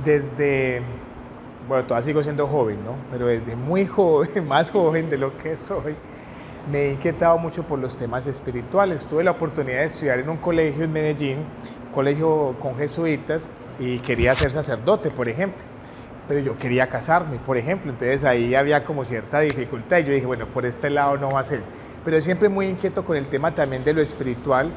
desde, bueno, todavía sigo siendo joven, ¿no? Pero desde muy joven, más joven de lo que soy, me he inquietado mucho por los temas espirituales. Tuve la oportunidad de estudiar en un colegio en Medellín, colegio con jesuitas, y quería ser sacerdote, por ejemplo. Pero yo quería casarme, por ejemplo. Entonces ahí había como cierta dificultad y yo dije, bueno, por este lado no va a ser. Pero siempre muy inquieto con el tema también de lo espiritual,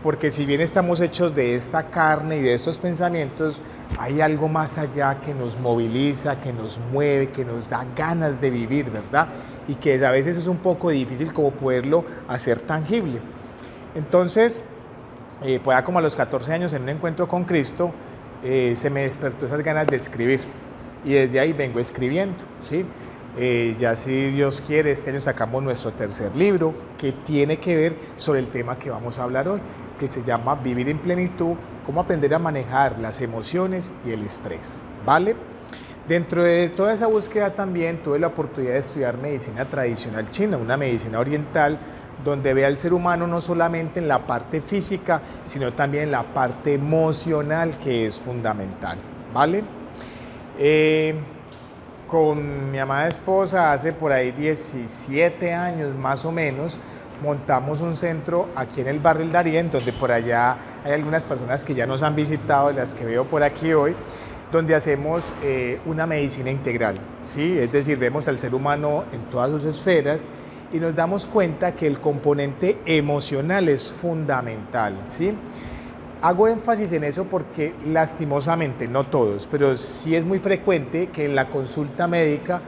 porque si bien estamos hechos de esta carne y de estos pensamientos, hay algo más allá que nos moviliza, que nos mueve, que nos da ganas de vivir, ¿verdad? Y que a veces es un poco difícil como poderlo hacer tangible. Entonces, pues ya como a los 14 años en un encuentro con Cristo, se me despertó esas ganas de escribir. Y desde ahí vengo escribiendo, ¿sí? Ya si Dios quiere, este año sacamos nuestro tercer libro que tiene que ver sobre el tema que vamos a hablar hoy, que se llama Vivir en Plenitud, cómo aprender a manejar las emociones y el estrés, ¿vale? Dentro de toda esa búsqueda también tuve la oportunidad de estudiar medicina tradicional china, una medicina oriental, donde ve al ser humano no solamente en la parte física, sino también en la parte emocional, que es fundamental, ¿vale? Con mi amada esposa hace por ahí 17 años más o menos montamos un centro aquí en el barrio El Darién, donde por allá hay algunas personas que ya nos han visitado, las que veo por aquí hoy, donde hacemos una medicina integral, ¿sí? Es decir, vemos al ser humano en todas sus esferas y nos damos cuenta que el componente emocional es fundamental, ¿sí? Hago énfasis en eso porque lastimosamente, no todos, pero sí es muy frecuente que en la consulta médica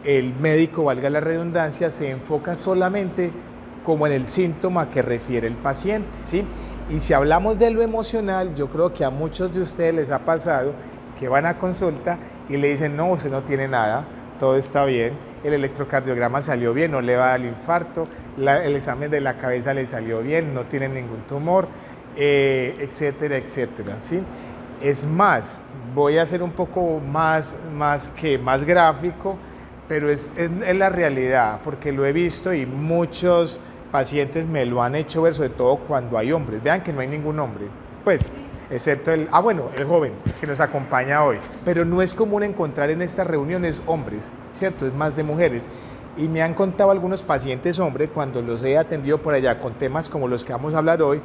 el médico, valga la redundancia, se enfoca solamente como en el síntoma que refiere el paciente, ¿sí? Y si hablamos de lo emocional, yo creo que a muchos de ustedes les ha pasado que van a consulta y le dicen, no, usted no tiene nada, todo está bien, el electrocardiograma salió bien, no le va a dar infarto, el examen de la cabeza le salió bien, no tiene ningún tumor, etcétera, etcétera, ¿sí? Es más, voy a ser un poco más gráfico, pero es la realidad, porque lo he visto y muchos pacientes me lo han hecho ver, sobre todo cuando hay hombres. Vean que no hay ningún hombre, pues, excepto el joven que nos acompaña hoy. Pero no es común encontrar en estas reuniones hombres, ¿cierto? Es más de mujeres. Y me han contado algunos pacientes hombres, cuando los he atendido por allá con temas como los que vamos a hablar hoy,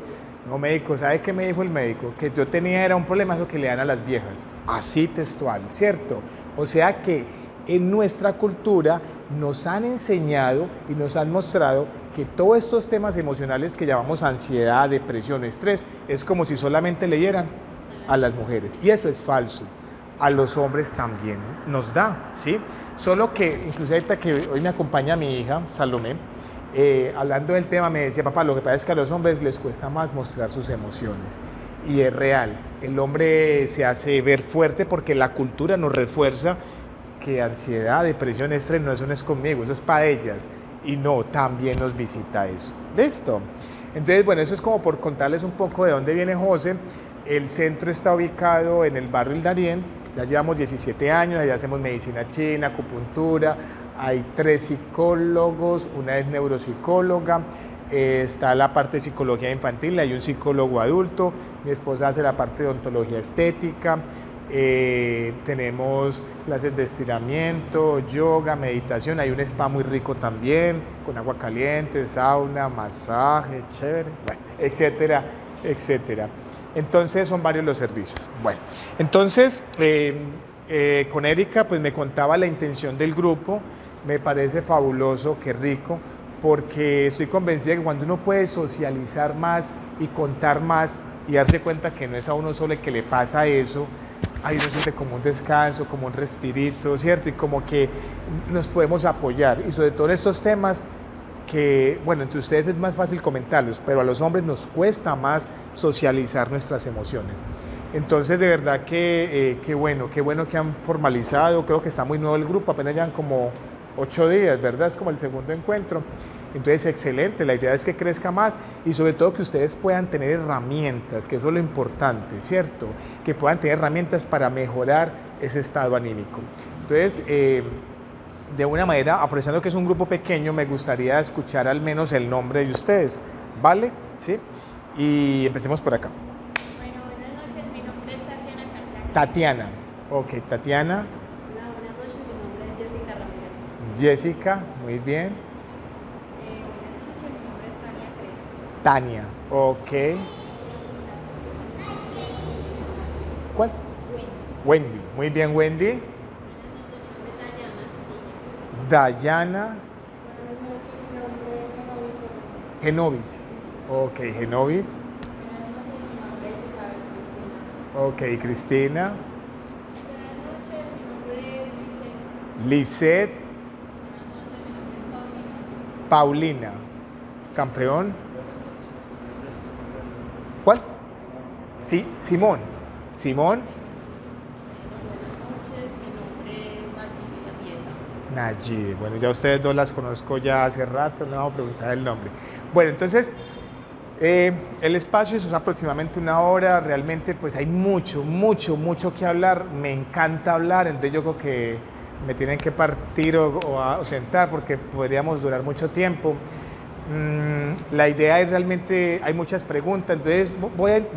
no, médico, ¿sabe qué me dijo el médico? Que yo tenía era un problema eso que le dan a las viejas, así textual, ¿cierto? O sea que en nuestra cultura nos han enseñado y nos han mostrado que todos estos temas emocionales que llamamos ansiedad, depresión, estrés, es como si solamente le dieran a las mujeres. Y eso es falso. A los hombres también nos da, ¿sí? Solo que, incluso ahorita que hoy me acompaña mi hija, Salomé, hablando del tema, me decía, papá, lo que pasa es que a los hombres les cuesta más mostrar sus emociones. Y es real. El hombre se hace ver fuerte porque la cultura nos refuerza que ansiedad, depresión, estrés, no, eso no es conmigo, eso es para ellas. Y no, también nos visita eso. ¿Listo? Entonces, bueno, eso es como por contarles un poco de dónde viene José. El centro está ubicado en el barrio El Darién, ya llevamos 17 años, allá hacemos medicina china, acupuntura, hay 3 psicólogos, una es neuropsicóloga, está la parte de psicología infantil, hay un psicólogo adulto, mi esposa hace la parte de odontología estética, tenemos clases de estiramiento, yoga, meditación, hay un spa muy rico también, con agua caliente, sauna, masaje, chévere, bueno, etcétera, etcétera. Entonces son varios los servicios. Bueno, entonces con Erika pues me contaba la intención del grupo, me parece fabuloso, qué rico, porque estoy convencida que cuando uno puede socializar más y contar más y darse cuenta que no es a uno solo el que le pasa eso, ahí uno siente como un descanso, como un respirito, ¿cierto? Y como que nos podemos apoyar, y sobre todo en estos temas que, bueno, entre ustedes es más fácil comentarlos, pero a los hombres nos cuesta más socializar nuestras emociones. Entonces, de verdad que qué bueno que han formalizado, creo que está muy nuevo el grupo, apenas llevan como 8 días, ¿verdad? Es como el segundo encuentro. Entonces, excelente, la idea es que crezca más y sobre todo que ustedes puedan tener herramientas, que eso es lo importante, ¿cierto? Que puedan tener herramientas para mejorar ese estado anímico. Entonces, de una manera, aprovechando que es un grupo pequeño, me gustaría escuchar al menos el nombre de ustedes, ¿vale? ¿Sí? Y empecemos por acá. Bueno, buenas noches, mi nombre es Tatiana Cartagena. Tatiana, Ok, Tatiana. Hola, buenas noches, mi nombre es Jessica Ramírez. Jessica, muy bien. Buenas noches, mi nombre es Tania Crespo. Tania, ok. ¿Cuál? Wendy. Wendy, muy bien, Wendy. Buenas noches, mi nombre es Dayana Cedillo. Dayana Buenas noches, mi nombre es Genovi. Genovis. Ok, Genovis. Buenas noches, mi nombre es Isabel Cristina. Ok, Cristina. Buenas noches, mi nombre es Vicente. Lisette. Buenas noches, mi nombre es Paulina. Paulina. Campeón. ¿Cuál? Sí, Simón. Simón. Buenas noches, mi nombre es Nayib Villamieja. Nayi. Bueno, ya ustedes dos las conozco ya hace rato, no vamos a preguntar el nombre. Bueno, entonces, el espacio es aproximadamente una hora, realmente pues hay mucho que hablar, me encanta hablar, entonces yo creo que me tienen que partir o sentar porque podríamos durar mucho tiempo. La idea es realmente, hay muchas preguntas, entonces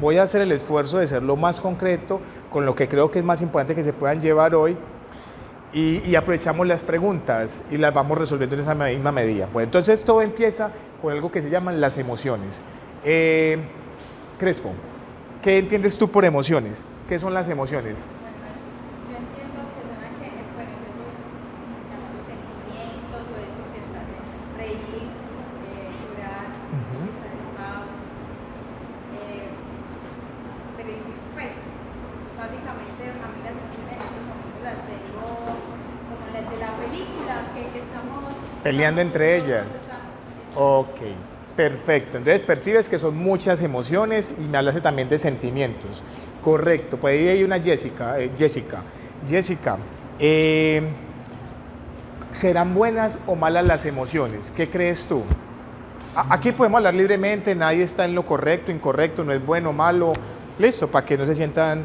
voy a hacer el esfuerzo de ser lo más concreto con lo que creo que es más importante que se puedan llevar hoy y aprovechamos las preguntas y las vamos resolviendo en esa misma medida. Pues entonces todo empieza con algo que se llaman las emociones. Crespo, ¿qué entiendes tú por emociones? ¿Qué son las emociones? Yo entiendo que son aquellos, bueno, esos llamamos sentimientos o esto que nos hace reír, llorar, estar enojado. Pero pues, básicamente a mí las emociones en estos momentos las tengo como las de la película, que estamos Peleando entre ellas. Ok, perfecto. Entonces percibes que son muchas emociones y me hablaste también de sentimientos. Correcto, pues ahí hay una Jessica. Jessica, ¿serán buenas o malas las emociones? ¿Qué crees tú? Aquí podemos hablar libremente, nadie está en lo correcto, incorrecto, no es bueno, malo. Listo, para que no se sientan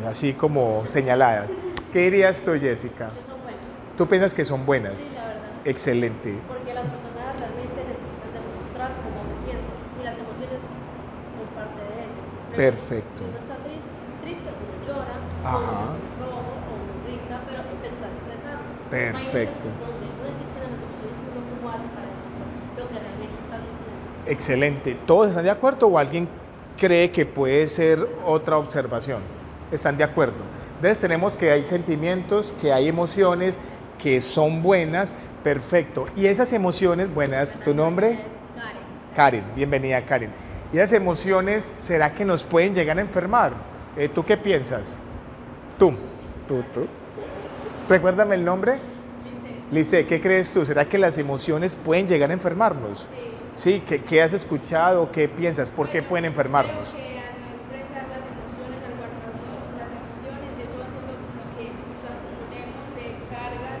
así como señaladas. ¿Qué dirías tú, Jessica? que son buenas. ¿Tú piensas que son buenas? Sí, la verdad. Excelente. Porque las personas realmente necesitan demostrar cómo se sienten y las emociones son parte de ello. Perfecto. Si uno está triste, uno llora, Ajá. uno se rojo o uno grita, pero se está expresando. Perfecto. Imagínense donde no existen las emociones, uno cómo hace para demostrar lo que realmente está sintiendo. Excelente. ¿Todos están de acuerdo o alguien cree que puede ser otra observación? ¿Están de acuerdo? Entonces tenemos que hay sentimientos, que hay emociones que son buenas. Perfecto. Y esas emociones buenas, ¿tu nombre? Karen. Karen, bienvenida Karen. ¿Y esas emociones será que nos pueden llegar a enfermar? ¿Tú qué piensas? Tú. Recuérdame el nombre. Lice, ¿qué crees tú? ¿Será que las emociones pueden llegar a enfermarnos? Sí, ¿qué has escuchado? ¿Qué piensas? ¿Por qué pueden enfermarnos? Creo que al no expresar las emociones, al guardar las emociones, eso hace lo que nosotros tenemos de cargas,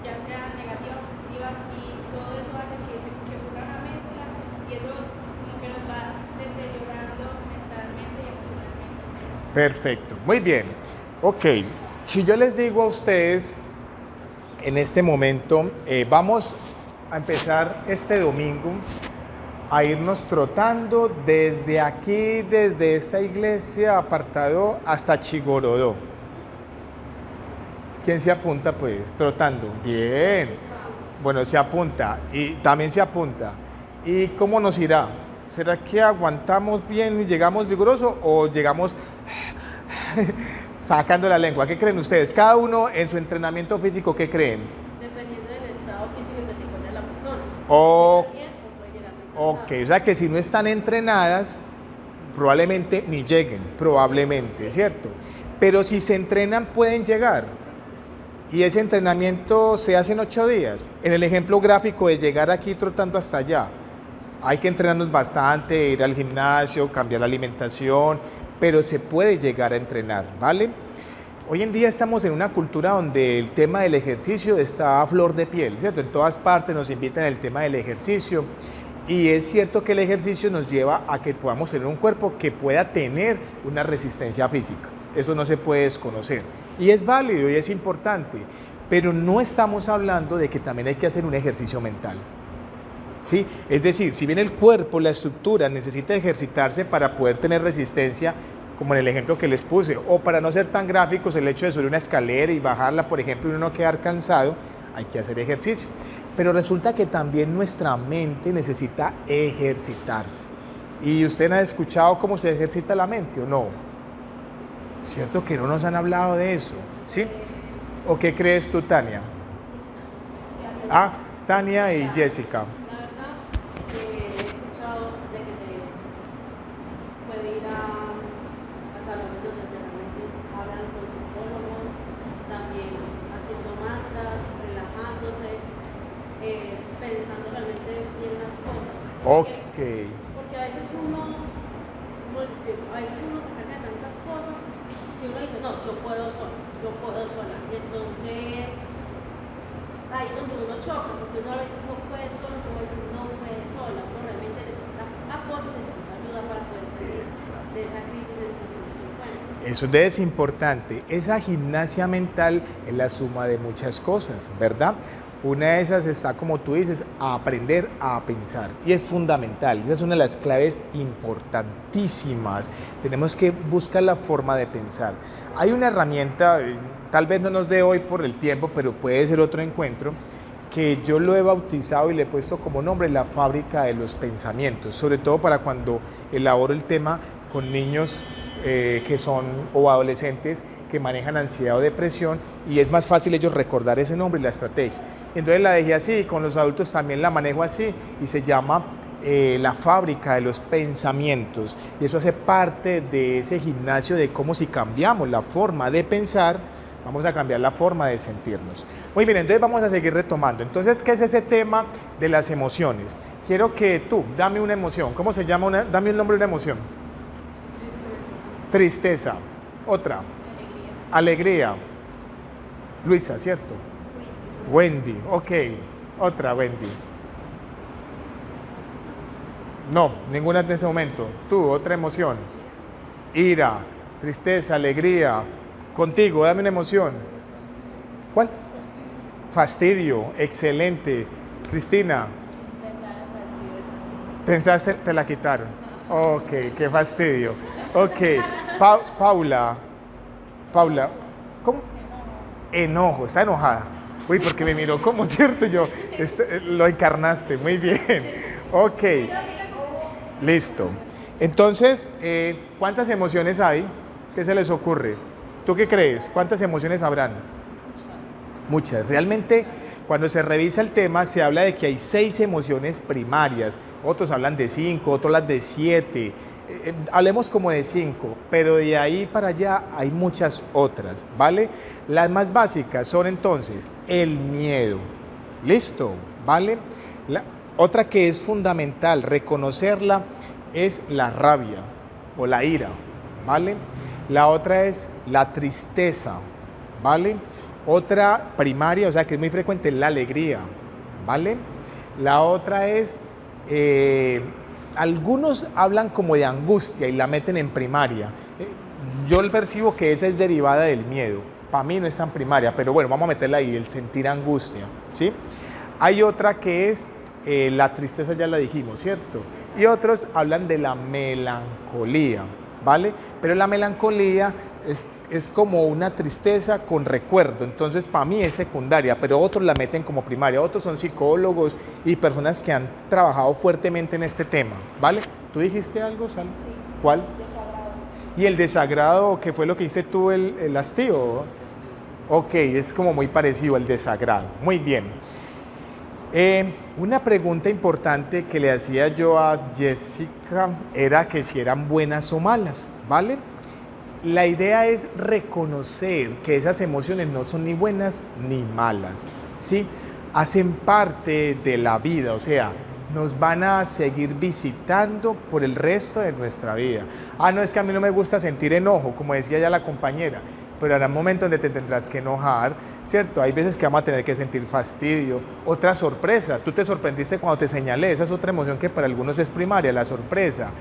ya sea negativa o positiva, y todo eso hace que ocurra una mezcla, y eso como que nos va deteriorando mentalmente y emocionalmente. Perfecto, muy bien. Ok, si yo les digo a ustedes en este momento, vamos a empezar este domingo a irnos trotando desde aquí, desde esta iglesia apartado hasta Chigorodó. ¿Quién se apunta pues? Trotando. Bien. Bueno, se apunta y también se apunta. ¿Y cómo nos irá? ¿Será que aguantamos bien y llegamos vigoroso o llegamos sacando la lengua? ¿Qué creen ustedes? Cada uno en su entrenamiento físico, ¿qué creen? Dependiendo del estado físico en que se encuentre la persona. O- Puede llegar bien o puede llegar muy Ok, cansado. o sea que si no están entrenadas, probablemente ni lleguen, probablemente, ¿cierto? Pero si se entrenan, pueden llegar. Y ese entrenamiento se hace en 8 días. En el ejemplo gráfico de llegar aquí trotando hasta allá, hay que entrenarnos bastante, ir al gimnasio, cambiar la alimentación, pero se puede llegar a entrenar, ¿vale? Hoy en día estamos en una cultura donde el tema del ejercicio está a flor de piel, ¿cierto? En todas partes nos invitan al tema del ejercicio y es cierto que el ejercicio nos lleva a que podamos tener un cuerpo que pueda tener una resistencia física. Eso no se puede desconocer y es válido y es importante, pero no estamos hablando de que también hay que hacer un ejercicio mental. ¿Sí? Es decir, si bien el cuerpo, la estructura necesita ejercitarse para poder tener resistencia, como en el ejemplo que les puse, o para no ser tan gráficos, el hecho de subir una escalera y bajarla, por ejemplo, y uno no quedar cansado, hay que hacer ejercicio. Pero resulta que también nuestra mente necesita ejercitarse. ¿Y usted ha escuchado cómo se ejercita la mente o no? ¿Cierto que no nos han hablado de eso? ¿Sí? ¿O qué crees tú, Tania? Ah, Tania y Jessica. La verdad, he escuchado de que se puede ir a salones donde se realmente hablan con psicólogos, también haciendo mantras, relajándose, pensando realmente bien las cosas. Porque a veces uno, ¿cómo les explico? A veces uno se carga de tantas cosas que uno dice, no, yo puedo sola. Y entonces, ahí es donde uno choca, porque uno a veces no puede solo, a veces no puede sola. Uno realmente necesita apoyo, necesita ayuda para poder salir de esa crisis en la que uno se encuentra. Eso es importante. Esa gimnasia mental es la suma de muchas cosas, ¿verdad? Una de esas está, como tú dices, a aprender a pensar. Y es fundamental. Esa es una de las claves importantísimas. Tenemos que buscar la forma de pensar. Hay una herramienta, tal vez no nos dé hoy por el tiempo, pero puede ser otro encuentro, que yo lo he bautizado y le he puesto como nombre la fábrica de los pensamientos. Sobre todo para cuando elaboro el tema con niños que son o adolescentes que manejan ansiedad o depresión, y es más fácil ellos recordar ese nombre y la estrategia. Entonces la dejé así, y con los adultos también la manejo así, y se llama la fábrica de los pensamientos, y eso hace parte de ese gimnasio de cómo, si cambiamos la forma de pensar, vamos a cambiar la forma de sentirnos. Muy bien, entonces vamos a seguir retomando. Entonces, ¿qué es ese tema de las emociones? Quiero que tú, dame una emoción. ¿Cómo se llama? Dame el nombre de una emoción. Tristeza. Otra. Alegría. Luisa, ¿cierto? Wendy, ok. Otra, Wendy. No, ninguna en ese momento. Tú, otra emoción. Ira, tristeza, alegría. Contigo, dame una emoción. ¿Cuál? Fastidio, excelente. Cristina. ¿Pensaste? Te la quitaron. Ok, qué fastidio. Ok, Paula. ¿Cómo? Enojo, está enojada. Uy, porque me miró como, ¿cierto? Yo, lo encarnaste, muy bien. Ok, listo. Entonces, ¿cuántas emociones hay? ¿Qué se les ocurre? ¿Tú qué crees? ¿Cuántas emociones habrán? Muchas. Realmente, cuando se revisa el tema, se habla de que hay 6 emociones primarias. Otros hablan de 5, otros hablan de 7. Hablemos como de 5, pero de ahí para allá hay muchas otras, ¿vale? Las más básicas son entonces el miedo. ¿Listo? ¿Vale? Otra que es fundamental reconocerla es la rabia o la ira, ¿vale? La otra es la tristeza, ¿vale? Otra primaria, o sea que es muy frecuente, la alegría, ¿vale? La otra es, algunos hablan como de angustia y la meten en primaria. Yo percibo que esa es derivada del miedo. Para mí no es tan primaria, pero bueno, vamos a meterla ahí, el sentir angustia, ¿sí? Hay otra que es la tristeza, ya la dijimos, ¿cierto? Y otros hablan de la melancolía, ¿vale? Pero la melancolía es como una tristeza con recuerdo, entonces para mí es secundaria, pero otros la meten como primaria. Otros son psicólogos y personas que han trabajado fuertemente en este tema, ¿vale? ¿Tú dijiste algo, Sal? Sí. ¿Cuál? Desagrado. ¿Y el desagrado, qué fue lo que hice tú, el hastío? Ok, es como muy parecido al desagrado. Muy bien. Una pregunta importante que le hacía yo a Jessica era que si eran buenas o malas, ¿vale? La idea es reconocer que esas emociones no son ni buenas ni malas, ¿sí? Hacen parte de la vida, o sea, nos van a seguir visitando por el resto de nuestra vida. Ah, no, es que a mí no me gusta sentir enojo, como decía ya la compañera, pero habrá momentos donde te tendrás que enojar, ¿cierto? Hay veces que vamos a tener que sentir fastidio. Otra sorpresa, tú te sorprendiste cuando te señalé, esa es otra emoción que para algunos es primaria, la sorpresa.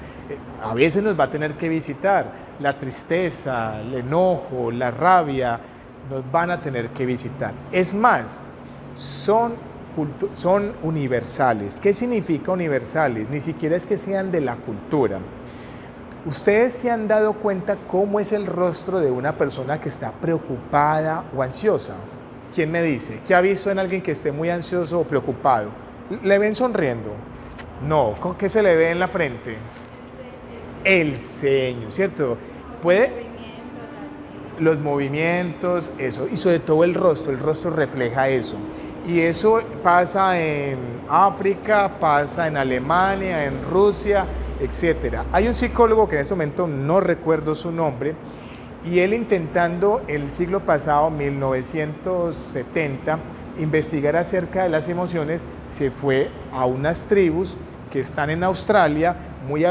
A veces nos va a tener que visitar, la tristeza, el enojo, la rabia, nos van a tener que visitar. Es más, son universales. ¿Qué significa universales? Ni siquiera es que sean de la cultura. ¿Ustedes se han dado cuenta cómo es el rostro de una persona que está preocupada o ansiosa? ¿Quién me dice? ¿Qué ha visto en alguien que esté muy ansioso o preocupado? ¿Le ven sonriendo? No. ¿Qué se le ve en la frente? El ceño, ¿cierto? Puede... Los movimientos, eso, y sobre todo el rostro refleja eso. Y eso pasa en África, pasa en Alemania, en Rusia, etc. Hay un psicólogo que en ese momento no recuerdo su nombre, y él intentando el siglo pasado, 1970, investigar acerca de las emociones, se fue a unas tribus que están en Australia, muy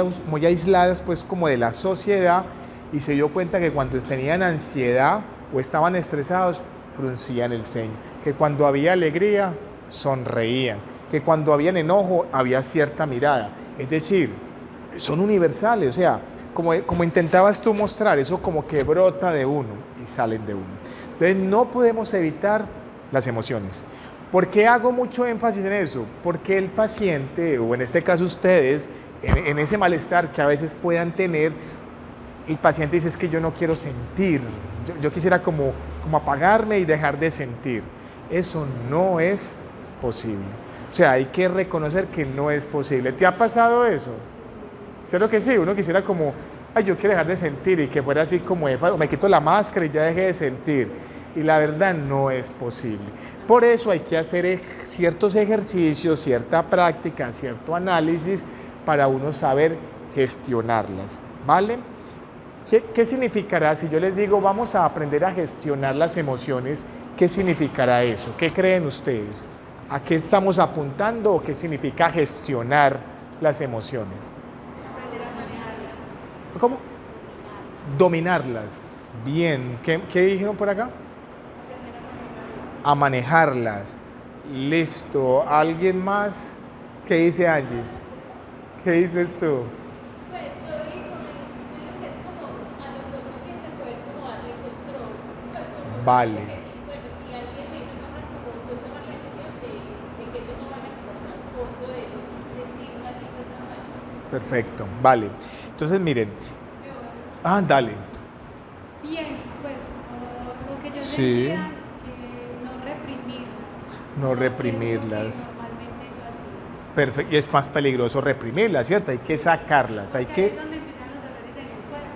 aisladas pues como de la sociedad, y se dio cuenta que cuando tenían ansiedad o estaban estresados, fruncían el ceño, que cuando había alegría, sonreían, que cuando había enojo, había cierta mirada. Es decir, son universales, o sea, como intentabas tú mostrar, eso como que brota de uno y salen de uno. Entonces no podemos evitar las emociones. ¿Por qué hago mucho énfasis en eso? Porque el paciente, o en este caso ustedes, en ese malestar que a veces puedan tener, el paciente dice, es que yo no quiero sentir, yo quisiera como apagarme y dejar de sentir. Eso no es posible. O sea, hay que reconocer que no es posible. ¿Te ha pasado eso? ¿Cierto que sí? Uno quisiera como, ay, yo quiero dejar de sentir, y que fuera así como, me quito la máscara y ya dejé de sentir. Y la verdad no es posible. Por eso hay que hacer ciertos ejercicios, cierta práctica, cierto análisis para uno saber gestionarlas, ¿vale? ¿Qué significará si yo les digo vamos a aprender a gestionar las emociones? ¿Qué significará eso? ¿Qué creen ustedes? ¿A qué estamos apuntando o qué significa gestionar las emociones? Aprender a manejarlas. ¿Cómo? Dominarlas. Bien. ¿Qué dijeron por acá? A manejarlas. Listo. ¿Alguien más? ¿Qué dice Angie? ¿Qué dices tú? Pues yo digo que es como a lo que uno siente poder como darle control. Pues como Vale. que bueno, si alguien me dice tomar control, yo tomar la decisión de que ellos no vayan por trasfondo de sentir una situación. Perfecto. Vale. Entonces miren. Dale. Pienso, pues, lo que yo Sí. decía, que no reprimirlas. No Que es lo que reprimirlas. normalmente yo hacía. Perfecto. Y es más peligroso reprimirlas, ¿cierto? Hay que sacarlas. Hay Porque ahí que... es donde empiezan los dolores en el cuerpo.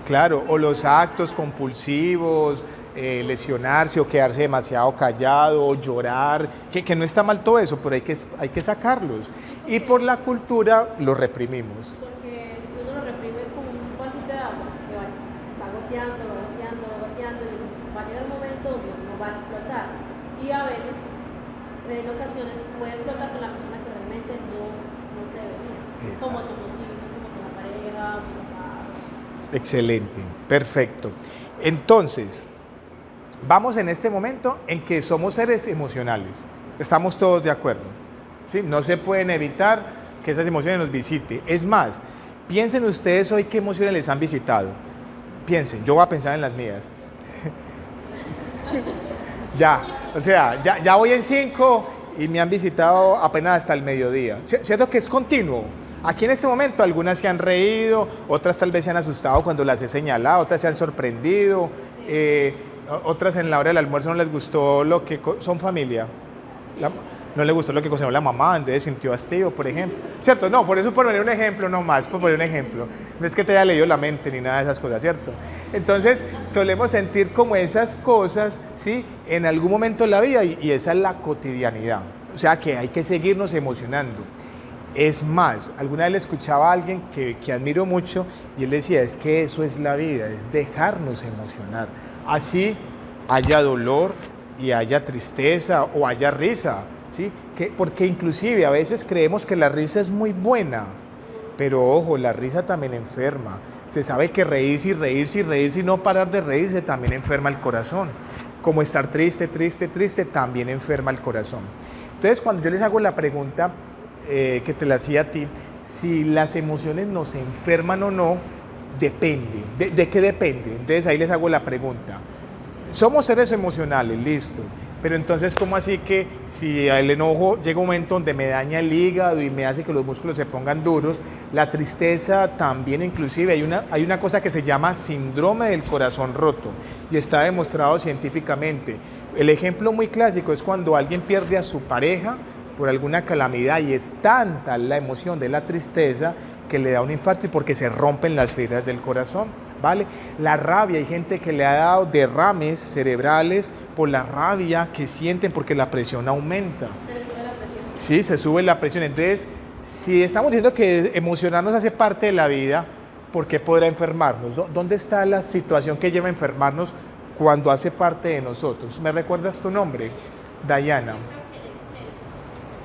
Claro, o los actos compulsivos, lesionarse o quedarse demasiado callado o llorar, que no está mal todo eso, pero hay que sacarlos. Y por la cultura lo reprimimos. Porque si uno lo reprime es como un vasito de agua que va goteando, y va a llegar un momento donde uno va a explotar. Y a veces, en ocasiones, puede explotar con la persona que realmente no se debería. Exacto. Como sus hijos, como con la pareja, mis papás. Excelente, perfecto. Entonces, vamos en este momento en que somos seres emocionales. Estamos todos de acuerdo. ¿Sí? No se pueden evitar que esas emociones nos visiten. Es más, piensen ustedes hoy qué emociones les han visitado. Piensen, yo voy a pensar en las mías. Ya voy en 5 y me han visitado apenas hasta el mediodía. ¿Cierto que es continuo? Aquí en este momento algunas se han reído, otras tal vez se han asustado cuando las he señalado, otras se han sorprendido, otras en la hora del almuerzo no les gustó lo que... ¿Son familia? No le gustó lo que cocinó la mamá, entonces sintió hastío, por ejemplo. ¿Cierto? No, por eso por poner un ejemplo nomás, por poner un ejemplo. No es que te haya leído la mente ni nada de esas cosas, ¿cierto? Entonces, solemos sentir como esas cosas, ¿sí? En algún momento de la vida y esa es la cotidianidad. O sea que hay que seguirnos emocionando. Es más, alguna vez le escuchaba a alguien que admiro mucho y él decía, es que eso es la vida, es dejarnos emocionar. Así haya dolor y haya tristeza o haya risa, ¿sí? Porque inclusive a veces creemos que la risa es muy buena, pero ojo, la risa también enferma. Se sabe que reírse y no parar de reírse también enferma el corazón. Como estar triste también enferma el corazón. Entonces, cuando yo les hago la pregunta que te la hacía a ti, si las emociones nos enferman o no, depende. ¿De qué depende? Entonces ahí les hago la pregunta. Somos seres emocionales, listo. Pero entonces, ¿cómo así que si el enojo llega un momento donde me daña el hígado y me hace que los músculos se pongan duros, la tristeza también inclusive, hay una cosa que se llama síndrome del corazón roto y está demostrado científicamente. El ejemplo muy clásico es cuando alguien pierde a su pareja por alguna calamidad y es tanta la emoción de la tristeza que le da un infarto y porque se rompen las fibras del corazón, ¿vale? La rabia, hay gente que le ha dado derrames cerebrales por la rabia que sienten porque la presión aumenta. Se le sube la presión. Sí, se sube la presión. Entonces, si estamos diciendo que emocionarnos hace parte de la vida, ¿por qué podrá enfermarnos? ¿Dónde está la situación que lleva a enfermarnos cuando hace parte de nosotros? ¿Me recuerdas tu nombre? Dayana.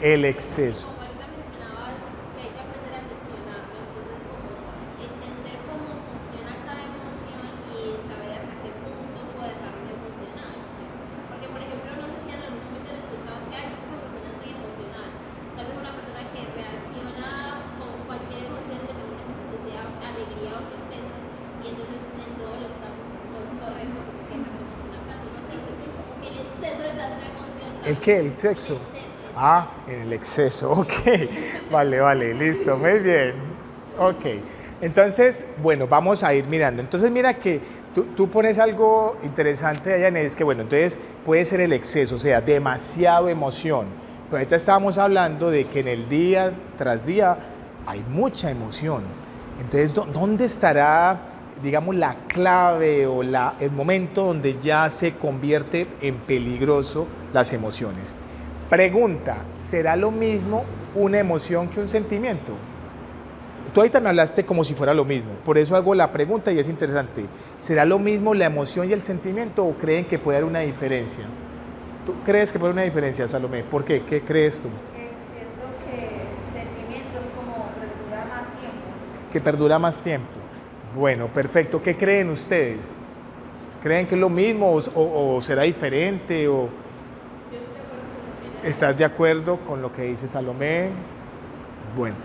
El exceso. Como ahorita mencionabas que hay que aprender a gestionarlo, entonces como entender cómo funciona cada emoción y saber hasta qué punto puede dejarme emocional. Porque por ejemplo, no sé si en algún momento han escuchado que hay esa persona es muy emocional, tal vez una persona que reacciona con cualquier emoción independientemente si sea alegría o tristeza, y entonces en todos los casos no es correcto porque dejarse emocionar tanto, no sé, es como que el exceso de tanta emoción. ¿El qué? ¿El sexo? Ah, en el exceso, ok. Vale, listo, muy bien. Ok, entonces, bueno, vamos a ir mirando. Entonces, mira que tú pones algo interesante, Dayana, es que, bueno, entonces puede ser el exceso, o sea, demasiada emoción. Pero ahorita estábamos hablando de que en el día tras día hay mucha emoción. Entonces, ¿dónde estará, digamos, la clave o el momento donde ya se convierte en peligroso las emociones? Pregunta, ¿será lo mismo una emoción que un sentimiento? Tú ahorita me hablaste como si fuera lo mismo, por eso hago la pregunta y es interesante. ¿Será lo mismo la emoción y el sentimiento o creen que puede haber una diferencia? ¿Tú crees que puede haber una diferencia, Salomé? ¿Por qué? ¿Qué crees tú? Siento que sentimientos como perdura más tiempo. Que perdura más tiempo. Bueno, perfecto. ¿Qué creen ustedes? ¿Creen que es lo mismo o será diferente? ¿Estás de acuerdo con lo que dice Salomé? Bueno,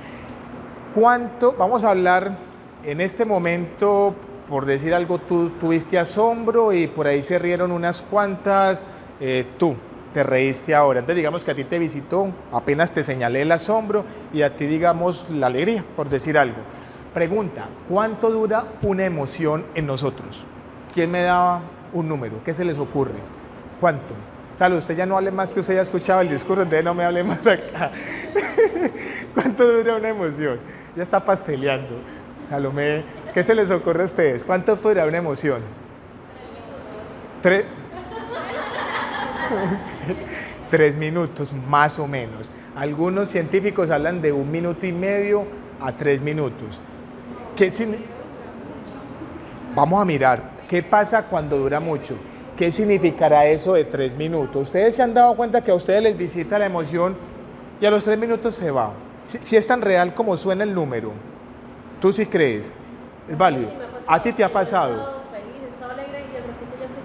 vamos a hablar en este momento, por decir algo, tú tuviste asombro y por ahí se rieron unas cuantas, tú te reíste ahora, entonces digamos que a ti te visitó, apenas te señalé el asombro y a ti digamos la alegría, por decir algo. Pregunta, ¿cuánto dura una emoción en nosotros? ¿Quién me da un número? ¿Qué se les ocurre? ¿Cuánto? Salud, usted ya no hable más que usted ya ha escuchado el discurso, entonces no me hable más acá. ¿Cuánto dura una emoción? Ya está pasteleando. Salomé, ¿qué se les ocurre a ustedes? ¿Cuánto dura una emoción? 3 minutos, más o menos. Algunos científicos hablan de 1 minuto y medio a 3 minutos. Vamos a mirar, ¿qué pasa cuando dura mucho? ¿Qué significará eso de 3 minutos? ¿Ustedes se han dado cuenta que a ustedes les visita la emoción y a los 3 minutos se va? Si es tan real como suena el número, ¿tú sí crees? ¿Es válido? Sí, me ha pasado. ¿A ti te ha pasado? He estado feliz, he estado alegre y de repente ya estoy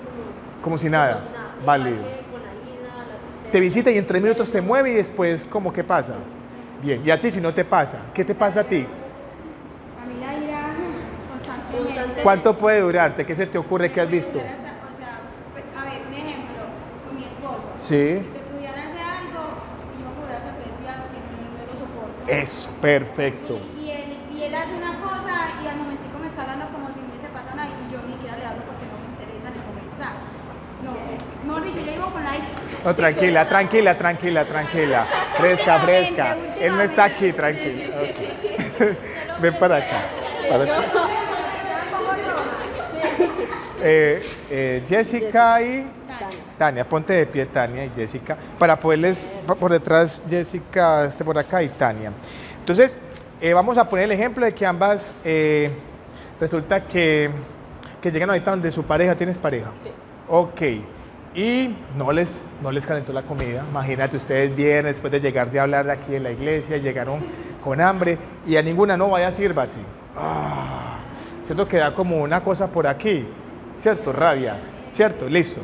Como si nada. Válido. Igual que con la ira, la tristeza. Te visita y en 3 minutos te mueve y después, ¿cómo qué pasa? Bien, y a ti si no te pasa, ¿qué te pasa a ti? A mí la ira constantemente. ¿Cuánto puede durarte? ¿Qué se te ocurre que has visto? O sea, a ver, un ejemplo, con mi esposo. Sí. Que tuviera hace algo y yo por hasta 3 días que no lo soporto. Eso, perfecto. Y él hace una cosa y al momentico me está hablando como si no hubiese pasado nada y yo ni siquiera le hablo porque no me interesa en el momento. O sea, no, mejor dicho, yo vivo con la ira. No, tranquila. Fresca. Él no está aquí, tranquilo. Okay. Ven para acá. Jessica y Tania, ponte de pie, Tania y Jessica, para poderles, por detrás Jessica, por acá y Tania. Entonces, vamos a poner el ejemplo de que ambas, resulta que llegan ahorita donde su pareja. ¿Tienes pareja? Sí. Ok. Y no les calentó la comida. Imagínate, ustedes vienen después de llegar de hablar de aquí en la iglesia, llegaron con hambre y a ninguna, no, vaya, sírvase. ¿Cierto? Que da como una cosa por aquí, ¿cierto? Rabia, ¿cierto? Listo.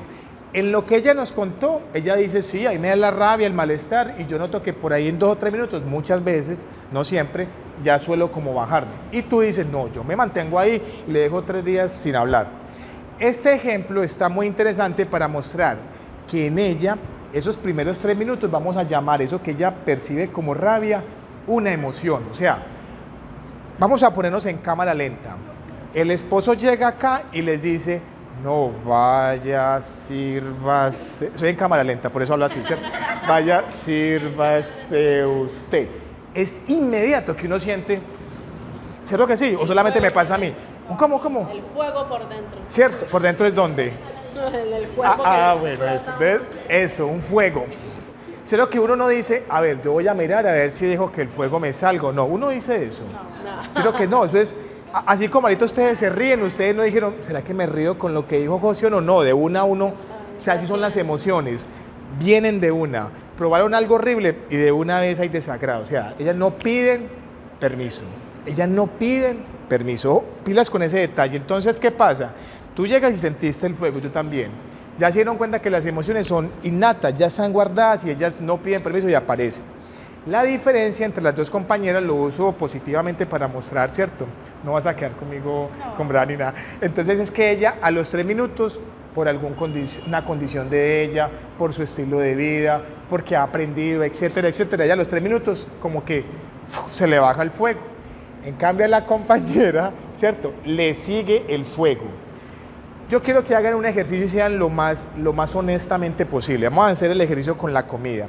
En lo que ella nos contó, ella dice, sí, ahí me da la rabia, el malestar, y yo noto que por ahí en 2 o 3 minutos, muchas veces, no siempre, ya suelo como bajarme. Y tú dices, no, yo me mantengo ahí y le dejo 3 días sin hablar. Este ejemplo está muy interesante para mostrar que en ella esos primeros 3 minutos vamos a llamar eso que ella percibe como rabia una emoción. O sea, vamos a ponernos en cámara lenta. El esposo llega acá y les dice, no vaya, sírvase. Soy en cámara lenta, por eso hablo así, ¿cierto? Vaya, sírvase usted. Es inmediato que uno siente, ¿cierto que sí? O solamente me pasa a mí. ¿Cómo? El fuego por dentro. ¿Cierto? ¿Por dentro es dónde? El cuerpo. Bueno, eso, un fuego. ¿Cierto que uno no dice, a ver, yo voy a mirar a ver si dejo que el fuego me salga? No, uno dice eso. No. ¿Cierto que no? Eso es, así como ahorita ustedes se ríen, ustedes no dijeron, ¿será que me río con lo que dijo José o no? De una a uno, o sea, así son las emociones, vienen de una. Probaron algo horrible y de una vez hay desagrado. O sea, ellas no piden permiso. Ellas no piden permiso. Pilas con ese detalle. Entonces, ¿qué pasa? Tú llegas y sentiste el fuego, yo también. Ya se dieron cuenta que las emociones son innatas, ya están guardadas y ellas no piden permiso y aparecen. La diferencia entre las dos compañeras lo uso positivamente para mostrar, ¿cierto? No vas a quedar conmigo con Bran ni nada. Entonces es que ella a los 3 minutos, por una condición de ella, por su estilo de vida, porque ha aprendido, etcétera, etcétera, ella a los 3 minutos como que se le baja el fuego. En cambio a la compañera, ¿cierto? Le sigue el fuego. Yo quiero que hagan un ejercicio y sean lo más honestamente posible. Vamos a hacer el ejercicio con la comida.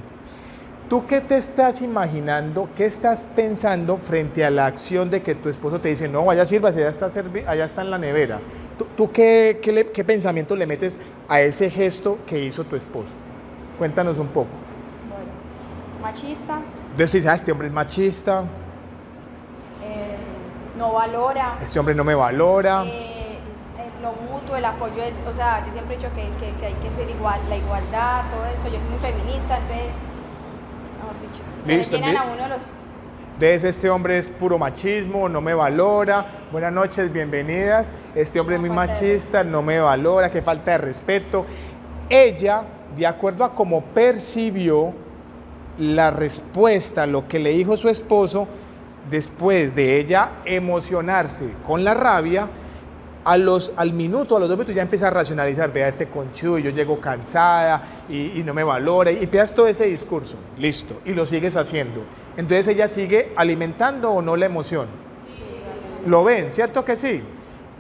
¿Tú qué te estás imaginando, qué estás pensando frente a la acción de que tu esposo te dice, no, vaya, sírvase, allá está en la nevera? ¿Tú qué pensamiento le metes a ese gesto que hizo tu esposo? Cuéntanos un poco. Bueno, machista, Entonces, este hombre es machista, no valora. este hombre no me valora. Lo mutuo, el apoyo es, o sea, yo siempre he dicho que hay que ser igual, la igualdad, todo esto. Yo soy muy feminista, entonces, mejor dicho, Listo, se le llenan a uno los... Este hombre es puro machismo, no me valora. Buenas noches, bienvenidas. Este hombre es muy machista, no me valora, qué falta de respeto. Ella, de acuerdo a cómo percibió la respuesta, lo que le dijo su esposo, después de ella emocionarse con la rabia, al minuto, a los 2 minutos ya empieza a racionalizar, vea este conchudo, yo llego cansada y no me valora, y empiezas todo ese discurso, listo, y lo sigues haciendo. Entonces ella sigue alimentando o no la emoción. ¿Lo ven? ¿Cierto que sí?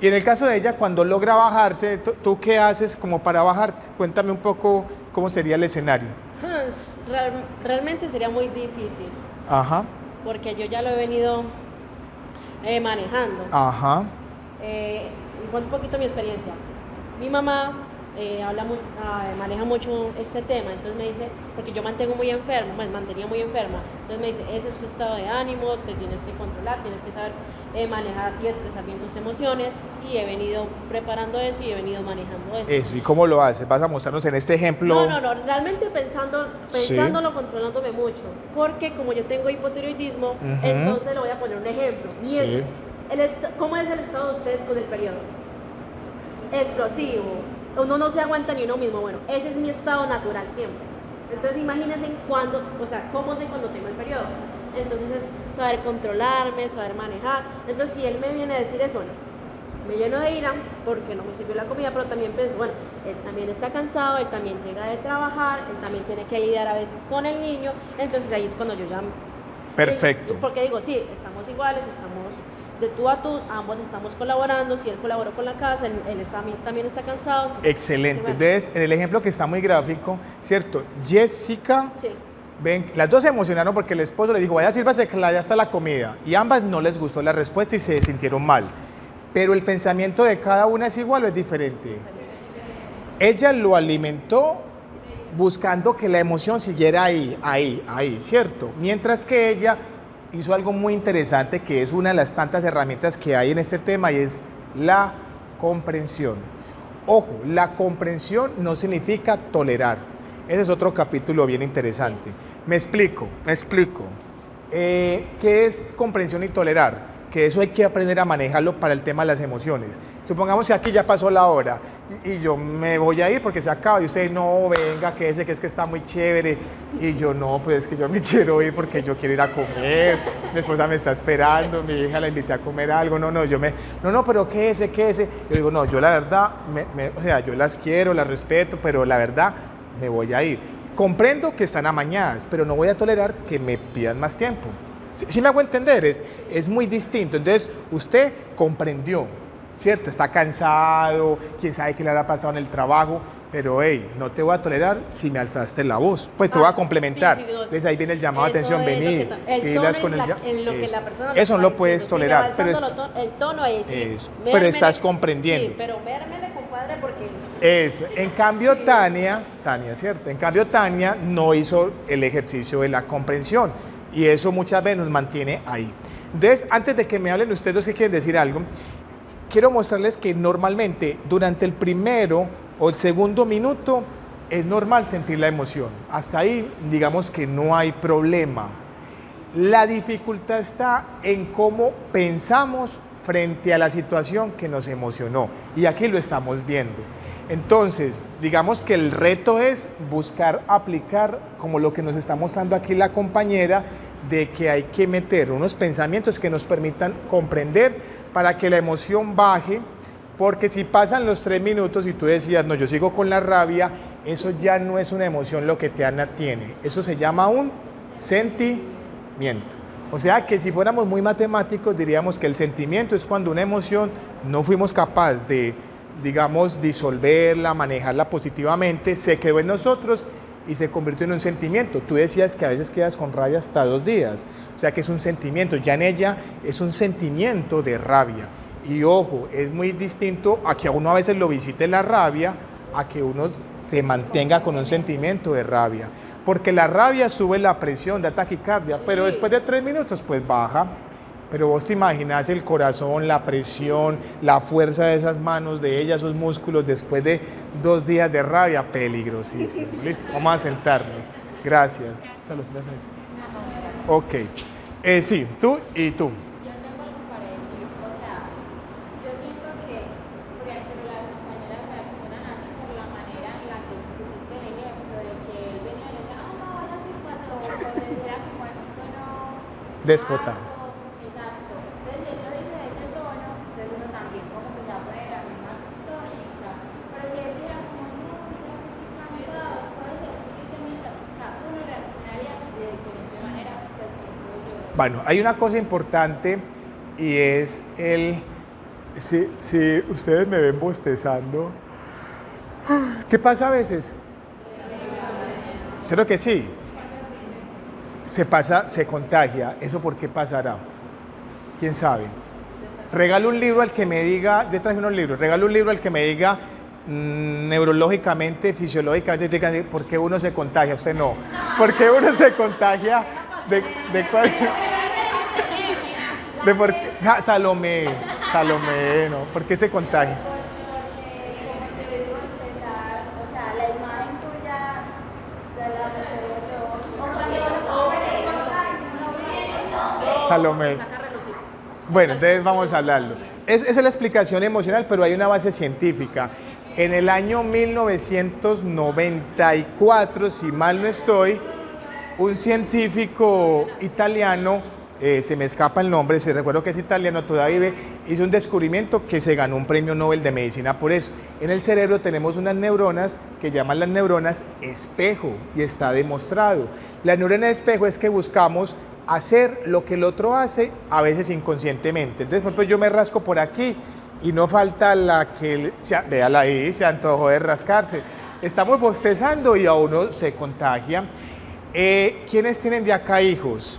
Y en el caso de ella, cuando logra bajarse, ¿tú qué haces como para bajarte? Cuéntame un poco cómo sería el escenario. Realmente sería muy difícil. Ajá. Porque yo ya lo he venido manejando. Ajá. Un poquito mi experiencia. Mi mamá maneja mucho este tema, entonces me dice, porque yo mantengo muy enferma, mantenía muy enferma, entonces me dice, ese es tu estado de ánimo, te tienes que controlar, tienes que saber manejar y expresar bien tus emociones, y he venido preparando eso y he venido manejando eso. Eso, ¿y cómo lo haces? ¿Vas a mostrarnos en este ejemplo? No, realmente pensándolo, controlándome mucho, porque como yo tengo hipotiroidismo, entonces le voy a poner un ejemplo. ¿Cómo es el estado de ustedes con el periodo? Explosivo, uno no se aguanta ni uno mismo. Bueno, ese es mi estado natural siempre. Entonces imagínense cómo sé cuando tengo el periodo. Entonces es saber controlarme, saber manejar. Entonces si él me viene a decir eso, bueno, me lleno de ira porque no me sirvió la comida, pero también pienso, bueno, él también está cansado, él también llega de trabajar, él también tiene que lidiar a veces con el niño. Entonces ahí es cuando yo ya... Perfecto. Porque digo, sí, estamos iguales, estamos de tú a tú, ambos estamos colaborando. Si él colaboró con la casa, él también está cansado. Entonces, excelente. bueno. Entonces, en el ejemplo que está muy gráfico, ¿cierto? Jessica, sí. Ven, las dos se emocionaron porque el esposo le dijo, vaya, sírvase que ya está la comida. Y ambas no les gustó la respuesta y se sintieron mal. Pero el pensamiento de cada una es igual o es diferente. Ella lo alimentó buscando que la emoción siguiera ahí, ¿cierto? Mientras que ella hizo algo muy interesante, que es una de las tantas herramientas que hay en este tema, y es la comprensión. Ojo, la comprensión no significa tolerar. Ese es otro capítulo bien interesante. Me explico. ¿Qué es comprensión y tolerar? Que eso hay que aprender a manejarlo para el tema de las emociones. Supongamos que aquí ya pasó la hora y yo me voy a ir porque se acaba, y usted, no, venga, que es que está muy chévere, y yo, no, pues es que yo me quiero ir porque yo quiero ir a comer, mi esposa me está esperando, mi hija la invité a comer algo, pero quédese. Yo digo, no, yo la verdad, o sea, yo las quiero, las respeto, pero la verdad, me voy a ir. comprendo que están amañadas, pero no voy a tolerar que me pidan más tiempo. ¿Sí me hago entender? Es muy distinto. Entonces, usted comprendió, ¿cierto? Está cansado, quién sabe qué le habrá pasado en el trabajo, pero hey, no te voy a tolerar si me alzaste la voz. Pues te voy a complementar. Sí, Entonces ahí viene el llamado de eso atención, es lo vení, que pilas con el en lo que la persona le eso no está lo puedes diciendo. tolerar, Si pero, le va alzando el tono es eso, pero mérmele, estás comprendiendo. Sí, pero mérmele, compadre, porque Eso. En cambio, Tania, ¿cierto? En cambio, Tania no hizo el ejercicio de la comprensión y eso muchas veces nos mantiene ahí. Entonces, antes de que me hablen ustedes dos que quieren decir algo, quiero mostrarles que normalmente durante el primero o el segundo minuto es normal sentir la emoción. Hasta ahí, digamos que no hay problema. La dificultad está en cómo pensamos frente a la situación que nos emocionó. Y aquí lo estamos viendo. Entonces, digamos que el reto es buscar aplicar, como lo que nos está mostrando aquí la compañera, de que hay que meter unos pensamientos que nos permitan comprender para que la emoción baje, porque si pasan los 3 minutos y tú decías, no, yo sigo con la rabia, eso ya no es una emoción lo que Tania tiene, eso se llama un sentimiento. O sea que si fuéramos muy matemáticos diríamos que el sentimiento es cuando una emoción no fuimos capaces de, digamos, disolverla, manejarla positivamente, se quedó en nosotros y se convirtió en un sentimiento. Tú decías que a veces quedas con rabia hasta 2 días, o sea que es un sentimiento, ya en ella es un sentimiento de rabia. Y ojo, es muy distinto a que a uno a veces lo visite la rabia, a que uno se mantenga con un sentimiento de rabia. Porque la rabia sube la presión de taquicardia, pero después de 3 minutos pues baja. Pero vos te imaginas el corazón, la presión, la fuerza de esas manos de ella, esos músculos después de 2 días de rabia, peligrosísimo. Listo, vamos a sentarnos. Gracias. Salud, gracias. Ok. Sí, tú y tú. Yo tengo algo para decir, o sea, yo siento que, por ejemplo, las compañeras reaccionan así por la manera en la que pusiste el ejemplo de que él venía y le decía, no, hola, sí, cuando le dijera como en un tono Déspota. bajo, exacto. Entonces, si él lo dice de ese tono, entonces uno también como que se va a poner la misma tónica, pero si él dijera como, no, mira, estoy cansado, puede ser que yo teniendo, o sea, uno reaccionaría de diferente manera, pues, como yo. Bueno, hay una cosa importante y es si ustedes me ven bostezando, ¿qué pasa a veces? ¿Cierto que sí? Se contagia. ¿Eso por qué pasará? ¿Quién sabe? Regalo un libro al que me diga, yo traje unos libros, regalo un libro al que me diga neurológicamente, fisiológicamente, ¿por qué uno se contagia? Usted no. ¿Por qué uno se contagia de cuál? De por qué, Salomé, no, ¿por qué se contagia? Porque como te digo empezar, o sea, la imagen tuya de la Salomé. Bueno, entonces vamos a hablarlo. Esa es la explicación emocional, pero hay una base científica. En el año 1994, si mal no estoy, un científico italiano, se me escapa el nombre, se recuerdo que es italiano, todavía vive, hizo un descubrimiento que se ganó un premio Nobel de Medicina por eso. En el cerebro tenemos unas neuronas que llaman las neuronas espejo y está demostrado. La neurona espejo es que buscamos hacer lo que el otro hace, a veces inconscientemente. Entonces, por ejemplo, yo me rasco por aquí y no falta la que, véala ahí, se antojó de rascarse. Estamos bostezando y a uno se contagia. ¿Quiénes tienen de acá hijos?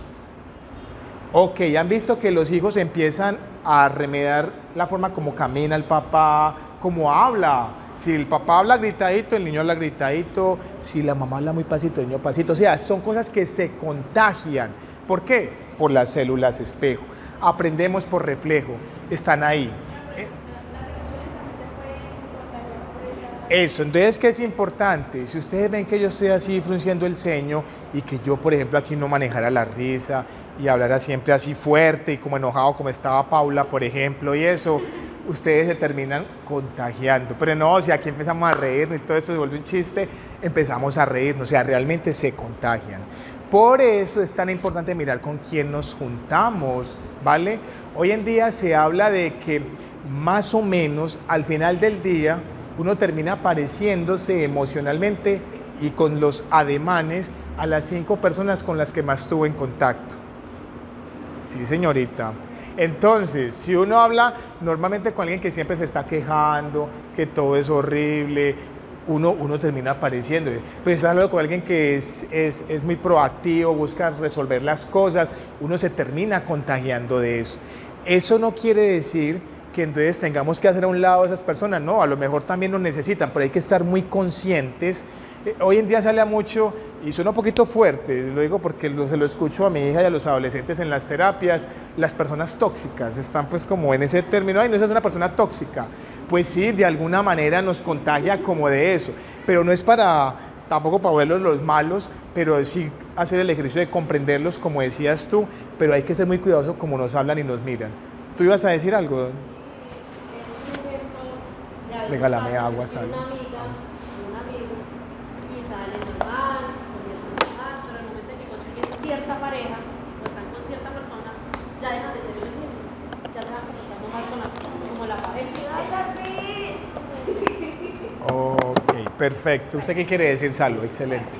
Ok, han visto que los hijos empiezan a remediar la forma como camina el papá, como habla. Si el papá habla gritadito, el niño habla gritadito. Si la mamá habla muy pasito, el niño pasito. O sea, son cosas que se contagian. ¿Por qué? Por las células espejo. Aprendemos por reflejo. Están ahí. Eso, entonces, ¿qué es importante? Si ustedes ven que yo estoy así frunciendo el ceño y que yo, por ejemplo, aquí no manejara la risa y hablara siempre así fuerte y como enojado como estaba Paula, por ejemplo, y eso, ustedes se terminan contagiando. Pero no, si aquí empezamos a reír y todo esto se vuelve un chiste, empezamos a reírnos, o sea, realmente se contagian. Por eso es tan importante mirar con quién nos juntamos, ¿vale? Hoy en día se habla de que más o menos al final del día uno termina pareciéndose emocionalmente y con los ademanes a las 5 personas con las que más tuve en contacto. Sí, señorita. Entonces, si uno habla normalmente con alguien que siempre se está quejando, que todo es horrible, uno termina apareciendo. Pues hablando con alguien que es muy proactivo, busca resolver las cosas, uno se termina contagiando de eso. Eso no quiere decir que entonces tengamos que hacer a un lado a esas personas, no, a lo mejor también nos necesitan, pero hay que estar muy conscientes. Hoy en día sale mucho, y suena un poquito fuerte, lo digo porque se lo escucho a mi hija y a los adolescentes en las terapias, las personas tóxicas, están pues como en ese término, ay, no, esa es una persona tóxica. Pues sí, de alguna manera nos contagia como de eso, pero no es tampoco para verlos los malos, pero sí hacer el ejercicio de comprenderlos, como decías tú, pero hay que ser muy cuidadosos como nos hablan y nos miran. ¿Tú ibas a decir algo? Regálame agua, Sal. Una amiga, un amigo, y sale normal, conversa normal, pero en el momento en que consiguen cierta pareja, o están con cierta persona, ya dejan de ser ellos mismos, ya se van comunicando más como la pareja. Ok, perfecto. ¿Usted qué quiere decir, Salo? Excelente.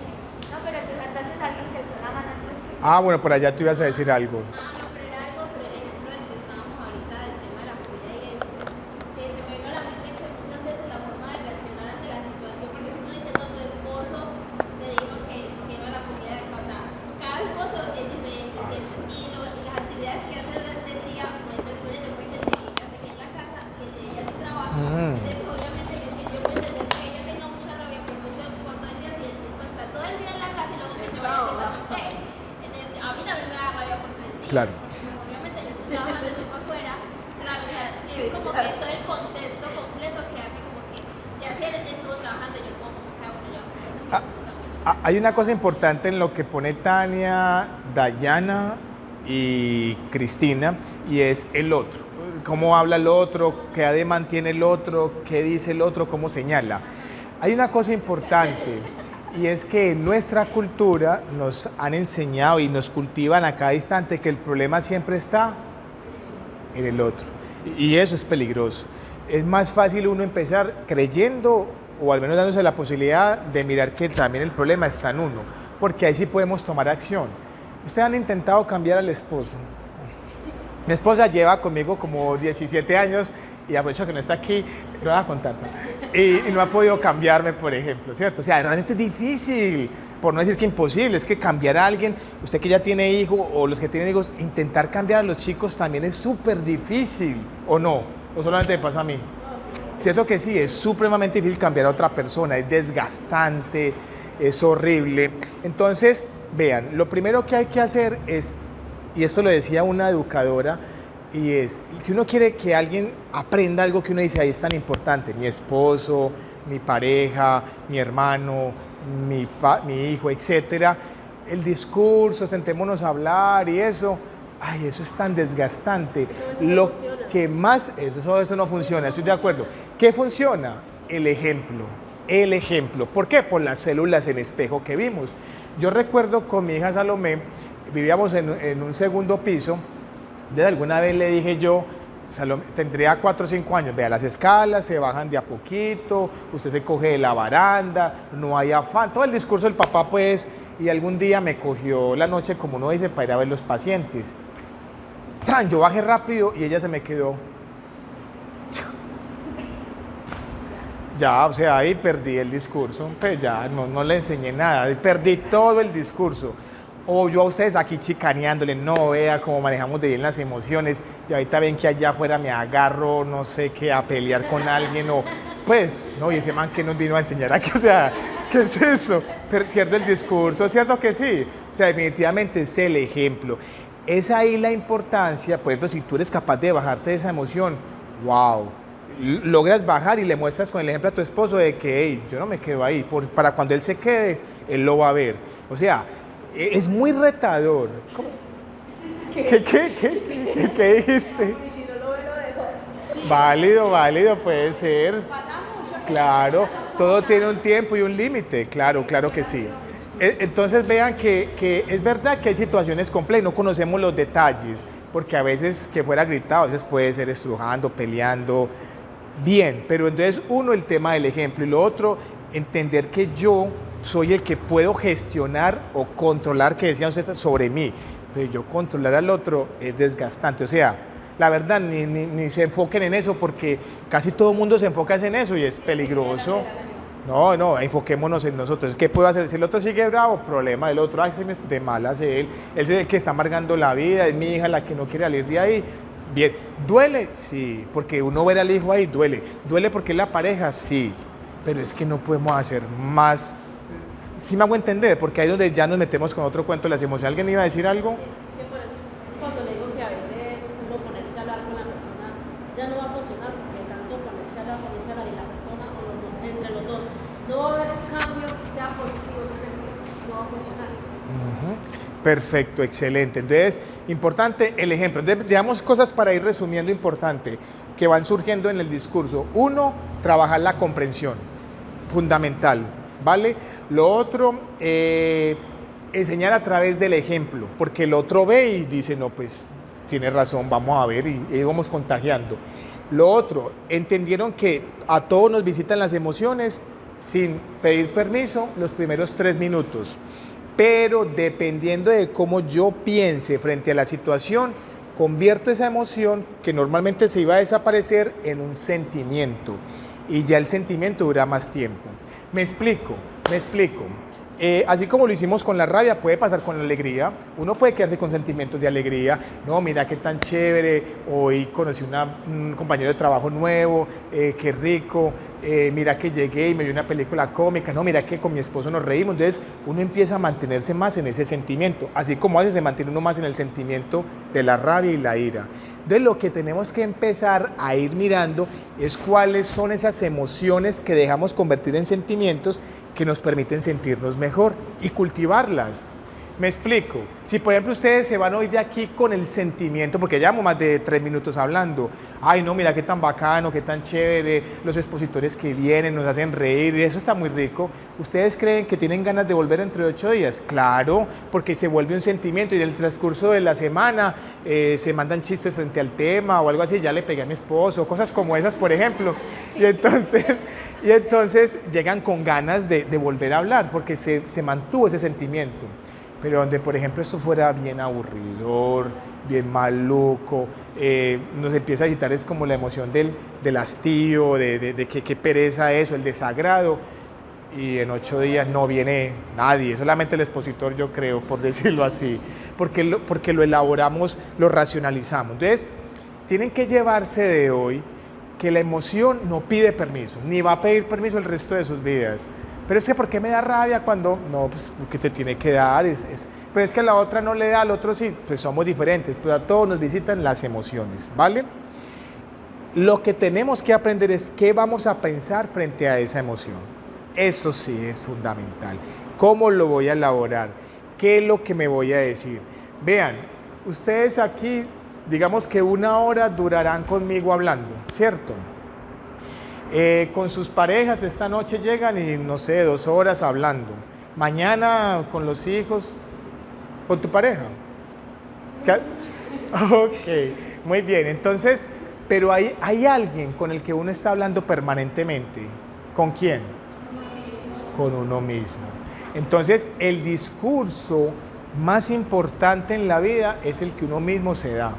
No, pero entonces alguien que está manejando. Ah, bueno, por allá tú ibas a decir algo. No, pero era algo sobre el ejemplo del que estábamos ahorita del tema de la comida y eso, que se me vino a la mente que muchas veces la forma de reaccionar ante la situación, porque si tú diciendo tu esposo te dijo que iba a la comida de casa, cada esposo es diferente, ¿cierto? Y las actividades que hace durante el día pueden ser diferentes, puede entender que ella se queda en la casa y el de ella sí trabaja, entonces pues, obviamente yo puedo entender que ella tenga mucha rabia por todo el día, si el tipo está todo el día en la casa y luego que se vaya a hacer para usted. Entonces, a mí también me da rabia por todo el día. Claro. Pues, obviamente yo estoy trabajando desde para afuera, claro, o sea, es como que todo el contexto completo que hace como que, ya si él estuvo trabajando, yo como que hago yo. Hay una cosa importante en lo que pone Tania, Dayana y Cristina, y es el otro. Cómo habla el otro, qué ademán tiene el otro, qué dice el otro, cómo señala. Hay una cosa importante, y es que en nuestra cultura nos han enseñado y nos cultivan a cada instante que el problema siempre está en el otro. Y eso es peligroso. Es más fácil uno empezar creyendo, o al menos dándose la posibilidad de mirar que también el problema está en uno, porque ahí sí podemos tomar acción. ¿Ustedes han intentado cambiar al esposo? Mi esposa lleva conmigo como 17 años y aprovecho que no está aquí, lo voy a contar. ¿Sí? Y no ha podido cambiarme, por ejemplo, ¿cierto? O sea, realmente es difícil, por no decir que imposible, es que cambiar a alguien, usted que ya tiene hijos o los que tienen hijos, intentar cambiar a los chicos también es súper difícil, ¿o no? ¿O solamente me pasa a mí? Cierto que sí, es supremamente difícil cambiar a otra persona, es desgastante, es horrible. Entonces, vean, lo primero que hay que hacer es, y esto lo decía una educadora, y es, si uno quiere que alguien aprenda algo que uno dice, ahí es tan importante, mi esposo, mi pareja, mi hermano, mi hijo, etcétera, el discurso, sentémonos a hablar y eso, ay, eso es tan desgastante. Lo que más, eso no funciona, estoy de acuerdo. ¿Qué funciona? El ejemplo. El ejemplo. ¿Por qué? Por las células en espejo que vimos. Yo recuerdo con mi hija Salomé, vivíamos en un segundo piso, de alguna vez le dije yo, Salomé, tendría 4 o 5 años, vea, las escalas se bajan de a poquito, usted se coge de la baranda, no hay afán, todo el discurso del papá pues, y algún día me cogió la noche, como uno dice, para ir a ver los pacientes. ¡Tran! Yo bajé rápido y ella se me quedó. Ya, o sea, ahí perdí el discurso, pues ya no le enseñé nada, perdí todo el discurso. O yo a ustedes aquí chicaneándole, no vea cómo manejamos de bien las emociones, y ahorita ven que allá afuera me agarro, no sé qué, a pelear con alguien, o pues, no, y ese man que nos vino a enseñar aquí, o sea, ¿qué es eso? Pierde el discurso, ¿cierto que sí? O sea, definitivamente es el ejemplo. Es ahí la importancia, por ejemplo, si tú eres capaz de bajarte de esa emoción, wow, logras bajar y le muestras con el ejemplo a tu esposo de que, hey, yo no me quedo ahí, para cuando él se quede, él lo va a ver. O sea, es muy retador. ¿Cómo? ¿Qué dijiste? Y si no lo ve, lo dejo. Válido, puede ser. Claro, todo tiene un tiempo y un límite, claro que sí. Entonces vean que es verdad que hay situaciones complejas, no conocemos los detalles, porque a veces que fuera gritado, a veces puede ser estrujando, peleando, bien, pero entonces uno, el tema del ejemplo, y lo otro, entender que yo soy el que puedo gestionar o controlar, que decían ustedes, sobre mí. Pero yo controlar al otro es desgastante. O sea, la verdad, ni se enfoquen en eso, porque casi todo el mundo se enfoca en eso y es peligroso. No, enfoquémonos en nosotros. ¿Qué puedo hacer? Si el otro sigue bravo, problema del otro. Ay, de malas él es el que está amargando la vida, es mi hija la que no quiere salir de ahí. Bien, ¿duele? Sí, porque uno ver al hijo ahí duele. ¿Duele porque es la pareja? Sí, pero es que no podemos hacer más. ¿Sí me hago entender? Porque ahí es donde ya nos metemos con otro cuento de las emociones. ¿Alguien iba a decir algo? Que por eso cuando le digo que a veces uno ponerse a hablar con la persona ya no va a funcionar, porque tanto ponerse a hablar y la persona o entre los dos no va a haber cambio, sea positivo o negativo, no va a funcionar. Perfecto, excelente. Entonces, importante el ejemplo. Entonces, digamos cosas para ir resumiendo importante que van surgiendo en el discurso. Uno, trabajar la comprensión, fundamental, ¿vale? Lo otro, enseñar a través del ejemplo, porque el otro ve y dice, no, pues tiene razón, vamos a ver, y vamos contagiando. Lo otro, entendieron que a todos nos visitan las emociones sin pedir permiso los primeros 3 minutos, pero dependiendo de cómo yo piense frente a la situación, convierto esa emoción que normalmente se iba a desaparecer en un sentimiento, y ya el sentimiento dura más tiempo. Me explico. Así como lo hicimos con la rabia, puede pasar con la alegría. Uno puede quedarse con sentimientos de alegría. No, mira qué tan chévere, hoy conocí un compañero de trabajo nuevo, qué rico, mira que llegué y me vi una película cómica, no, mira que con mi esposo nos reímos. Entonces uno empieza a mantenerse más en ese sentimiento, así como a veces se mantiene uno más en el sentimiento de la rabia y la ira. Entonces lo que tenemos que empezar a ir mirando es cuáles son esas emociones que dejamos convertir en sentimientos que nos permiten sentirnos mejor y cultivarlas. Me explico. Si por ejemplo ustedes se van hoy de aquí con el sentimiento, porque llevamos más de 3 minutos hablando, ay no, mira qué tan bacano, qué tan chévere, los expositores que vienen nos hacen reír, y eso está muy rico. ¿Ustedes creen que tienen ganas de volver entre 8 días? Claro, porque se vuelve un sentimiento y en el transcurso de la semana se mandan chistes frente al tema o algo así, ya le pegué a mi esposo, cosas como esas, por ejemplo. Y entonces llegan con ganas de volver a hablar, porque se mantuvo ese sentimiento. Pero donde, por ejemplo, esto fuera bien aburridor, bien maluco, nos empieza a agitar es como la emoción del hastío, de que qué pereza eso, el desagrado, y en 8 días no viene nadie, solamente el expositor, yo creo, por decirlo así, porque lo elaboramos, lo racionalizamos. Entonces, tienen que llevarse de hoy que la emoción no pide permiso, ni va a pedir permiso el resto de sus vidas. Pero es que ¿por qué me da rabia cuando? No, pues porque te tiene que dar, pero es que a la otra no le da, al otro sí, pues somos diferentes, pero a todos nos visitan las emociones, ¿vale? Lo que tenemos que aprender es qué vamos a pensar frente a esa emoción. Eso sí es fundamental. ¿Cómo lo voy a elaborar? ¿Qué es lo que me voy a decir? Vean, ustedes aquí, digamos que 1 hora durarán conmigo hablando, ¿cierto? Con sus parejas esta noche llegan y no sé, 2 horas hablando. Mañana con los hijos, con tu pareja. Ok, muy bien. Entonces, pero hay alguien con el que uno está hablando permanentemente. ¿Con quién? Con uno mismo. Entonces, el discurso más importante en la vida es el que uno mismo se da.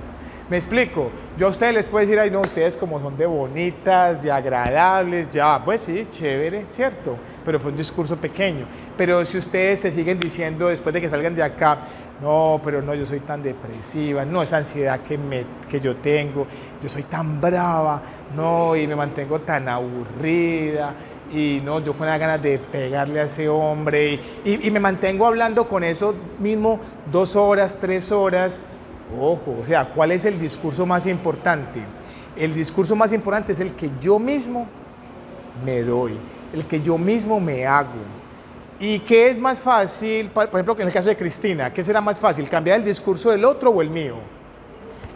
¿Me explico? Yo a ustedes les puedo decir, ay no, ustedes como son de bonitas, de agradables, ya, pues sí, chévere, cierto, pero fue un discurso pequeño. Pero si ustedes se siguen diciendo después de que salgan de acá, no, pero no, yo soy tan depresiva, no, esa ansiedad que yo tengo, yo soy tan brava, no, y me mantengo tan aburrida, y no, yo con las ganas de pegarle a ese hombre, y me mantengo hablando con eso mismo 2 horas, 3 horas. Ojo, o sea, ¿cuál es el discurso más importante? El discurso más importante es el que yo mismo me doy, el que yo mismo me hago. ¿Y qué es más fácil? Por ejemplo, en el caso de Cristina, ¿qué será más fácil? ¿Cambiar el discurso del otro o el mío?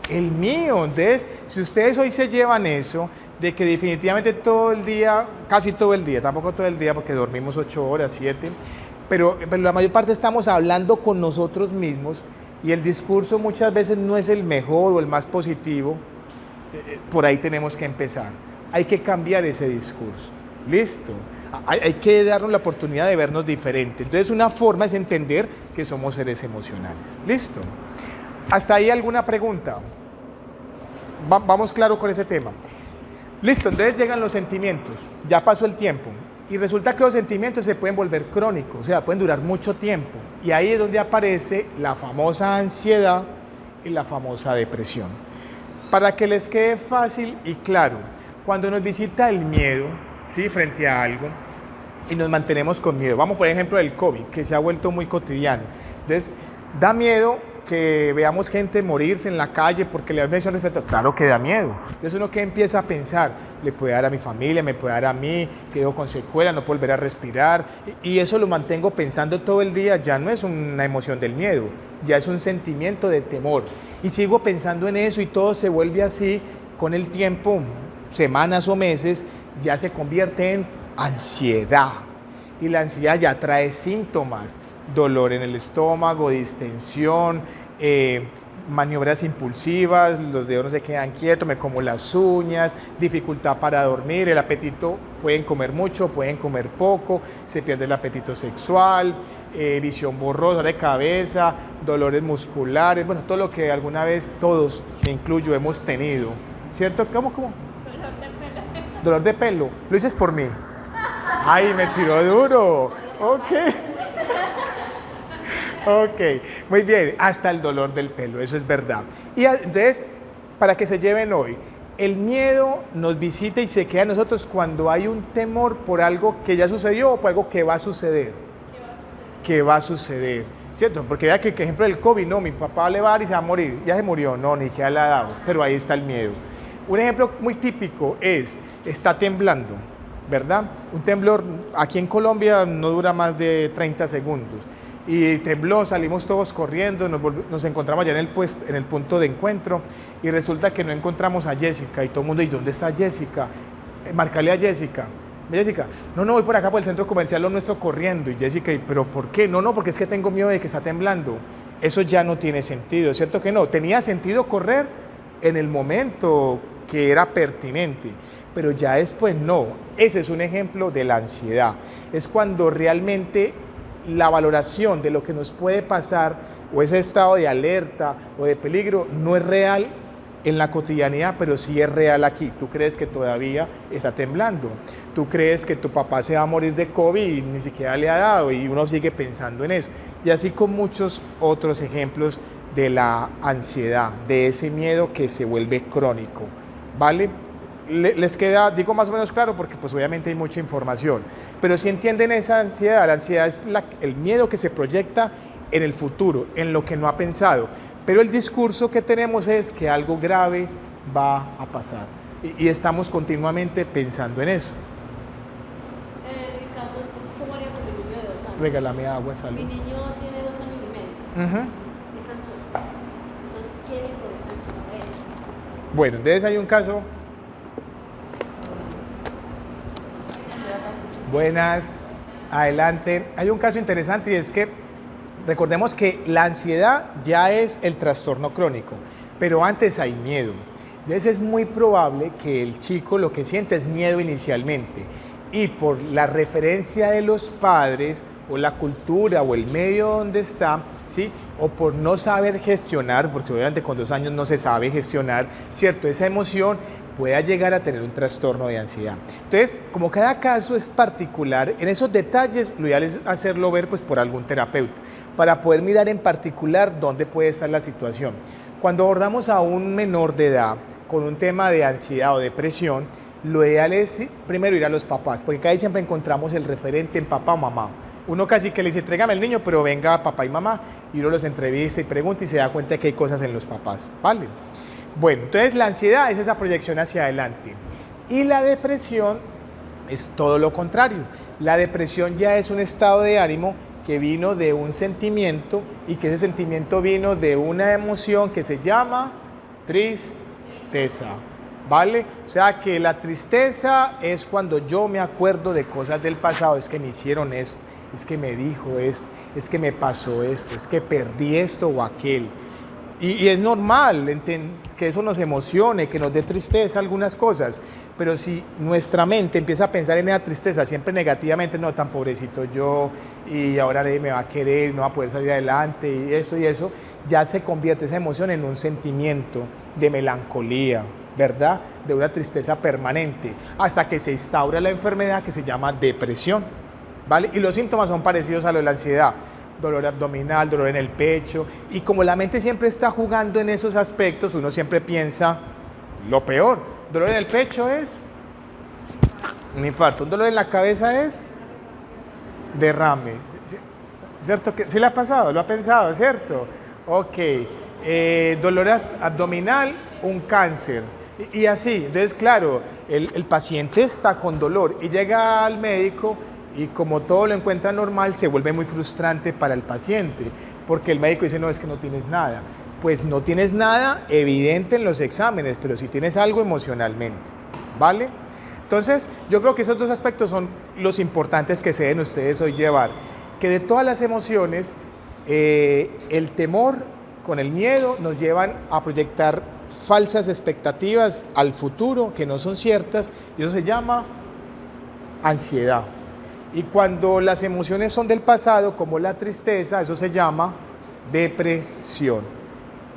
El mío. Entonces, si ustedes hoy se llevan eso, de que definitivamente todo el día, casi todo el día, tampoco todo el día porque dormimos 8 horas, 7, pero la mayor parte estamos hablando con nosotros mismos, y el discurso muchas veces no es el mejor o el más positivo. Por ahí tenemos que empezar. Hay que cambiar ese discurso. Listo. Hay que darnos la oportunidad de vernos diferente. Entonces, una forma es entender que somos seres emocionales. Listo. ¿Hasta ahí alguna pregunta? Vamos claro con ese tema. Listo, entonces llegan los sentimientos. Ya pasó el tiempo. Y resulta que los sentimientos se pueden volver crónicos, o sea, pueden durar mucho tiempo. Y ahí es donde aparece la famosa ansiedad y la famosa depresión. Para que les quede fácil y claro, cuando nos visita el miedo, ¿sí?, frente a algo, y nos mantenemos con miedo. Vamos por ejemplo el COVID, que se ha vuelto muy cotidiano. Entonces, da miedo que veamos gente morirse en la calle porque le da mención respeto. Claro que da miedo. Entonces uno que empieza a pensar, le puede dar a mi familia, me puede dar a mí, quedo con secuelas, no puedo volver a respirar. Y eso lo mantengo pensando todo el día. Ya no es una emoción del miedo, ya es un sentimiento de temor. Y sigo pensando en eso y todo se vuelve así con el tiempo, semanas o meses, ya se convierte en ansiedad. Y la ansiedad ya trae síntomas. Dolor en el estómago, distensión, maniobras impulsivas, los dedos no se quedan quietos, me como las uñas, dificultad para dormir, el apetito, pueden comer mucho, pueden comer poco, se pierde el apetito sexual, visión borrosa de cabeza, dolores musculares, bueno, todo lo que alguna vez todos, me incluyo, hemos tenido, ¿cierto? ¿Cómo? Dolor de pelo. Dolor de pelo, lo dices por mí. Ay, me tiró duro, ok. Ok, muy bien, hasta el dolor del pelo, eso es verdad. Y entonces, para que se lleven hoy, el miedo nos visita y se queda en nosotros cuando hay un temor por algo que ya sucedió o por algo que va a suceder. Que va a suceder, ¿cierto? Porque vea que ejemplo del COVID, no, mi papá le va a dar y se va a morir, ya se murió, no, ni que le ha dado, pero ahí está el miedo. Un ejemplo muy típico es, está temblando, ¿verdad? Un temblor aquí en Colombia no dura más de 30 segundos. Y tembló, salimos todos corriendo, nos encontramos allá en el punto de encuentro y resulta que no encontramos a Jessica y todo el mundo, ¿y dónde está Jessica? Marcale a Jessica. Jessica, no, voy por acá por el centro comercial lo nuestro corriendo. Y Jessica, ¿pero por qué? No, porque es que tengo miedo de que está temblando. Eso ya no tiene sentido, ¿cierto que no? Tenía sentido correr en el momento que era pertinente, pero ya después no. Ese es un ejemplo de la ansiedad. Es cuando realmente la valoración de lo que nos puede pasar o ese estado de alerta o de peligro no es real en la cotidianidad, pero sí es real aquí. Tú crees que todavía está temblando, tú crees que tu papá se va a morir de COVID y ni siquiera le ha dado y uno sigue pensando en eso. Y así con muchos otros ejemplos de la ansiedad, de ese miedo que se vuelve crónico, ¿vale? Les queda, digo más o menos claro, porque pues obviamente hay mucha información, pero si entienden esa ansiedad, la ansiedad es el miedo que se proyecta en el futuro, en lo que no ha pensado, pero el discurso que tenemos es que algo grave va a pasar y estamos continuamente pensando en eso. En mi caso, entonces, ¿cómo haría con mi niño de 2 años? Regálame agua, salud. Mi niño tiene 2 años y medio, es ansioso, entonces quiere poner atención a él. Bueno, entonces hay un caso. Buenas, adelante. Hay un caso interesante y es que recordemos que la ansiedad ya es el trastorno crónico, pero antes hay miedo. Entonces es muy probable que el chico lo que siente es miedo inicialmente y por la referencia de los padres o la cultura o el medio donde está, ¿sí? O por no saber gestionar, porque obviamente con 2 años no se sabe gestionar, ¿cierto? Esa emoción pueda llegar a tener un trastorno de ansiedad. Entonces, como cada caso es particular, en esos detalles lo ideal es hacerlo ver pues, por algún terapeuta, para poder mirar en particular dónde puede estar la situación. Cuando abordamos a un menor de edad con un tema de ansiedad o depresión, lo ideal es primero ir a los papás, porque ahí siempre encontramos el referente en papá o mamá. Uno casi que le dice, trégame el niño, pero venga papá y mamá, y uno los entrevista y pregunta y se da cuenta que hay cosas en los papás, ¿vale? Bueno, entonces la ansiedad es esa proyección hacia adelante y la depresión es todo lo contrario. La depresión ya es un estado de ánimo que vino de un sentimiento y que ese sentimiento vino de una emoción que se llama tristeza, ¿vale? O sea que la tristeza es cuando yo me acuerdo de cosas del pasado, es que me hicieron esto, es que me dijo esto, es que me pasó esto, es que perdí esto o aquel. Y es normal que eso nos emocione, que nos dé tristeza algunas cosas, pero si nuestra mente empieza a pensar en esa tristeza siempre negativamente, no, tan pobrecito yo, y ahora nadie me va a querer, no va a poder salir adelante, y eso, ya se convierte esa emoción en un sentimiento de melancolía, ¿verdad? De una tristeza permanente, hasta que se instaura la enfermedad que se llama depresión, ¿vale? Y los síntomas son parecidos a los de la ansiedad. Dolor abdominal, dolor en el pecho, y como la mente siempre está jugando en esos aspectos, uno siempre piensa lo peor. Dolor en el pecho es un infarto, un dolor en la cabeza es derrame, ¿cierto? ¿Sí le ha pasado? ¿Lo ha pensado, cierto? Ok, dolor abdominal, un cáncer, y así. Entonces, claro, el paciente está con dolor y llega al médico, y como todo lo encuentra normal, se vuelve muy frustrante para el paciente, porque el médico dice, no, es que no tienes nada. Pues no tienes nada evidente en los exámenes, pero sí tienes algo emocionalmente, ¿vale? Entonces, yo creo que esos dos aspectos son los importantes que se deben ustedes hoy llevar, que de todas las emociones, el temor con el miedo nos llevan a proyectar falsas expectativas al futuro que no son ciertas, y eso se llama ansiedad. Y cuando las emociones son del pasado, como la tristeza, eso se llama depresión.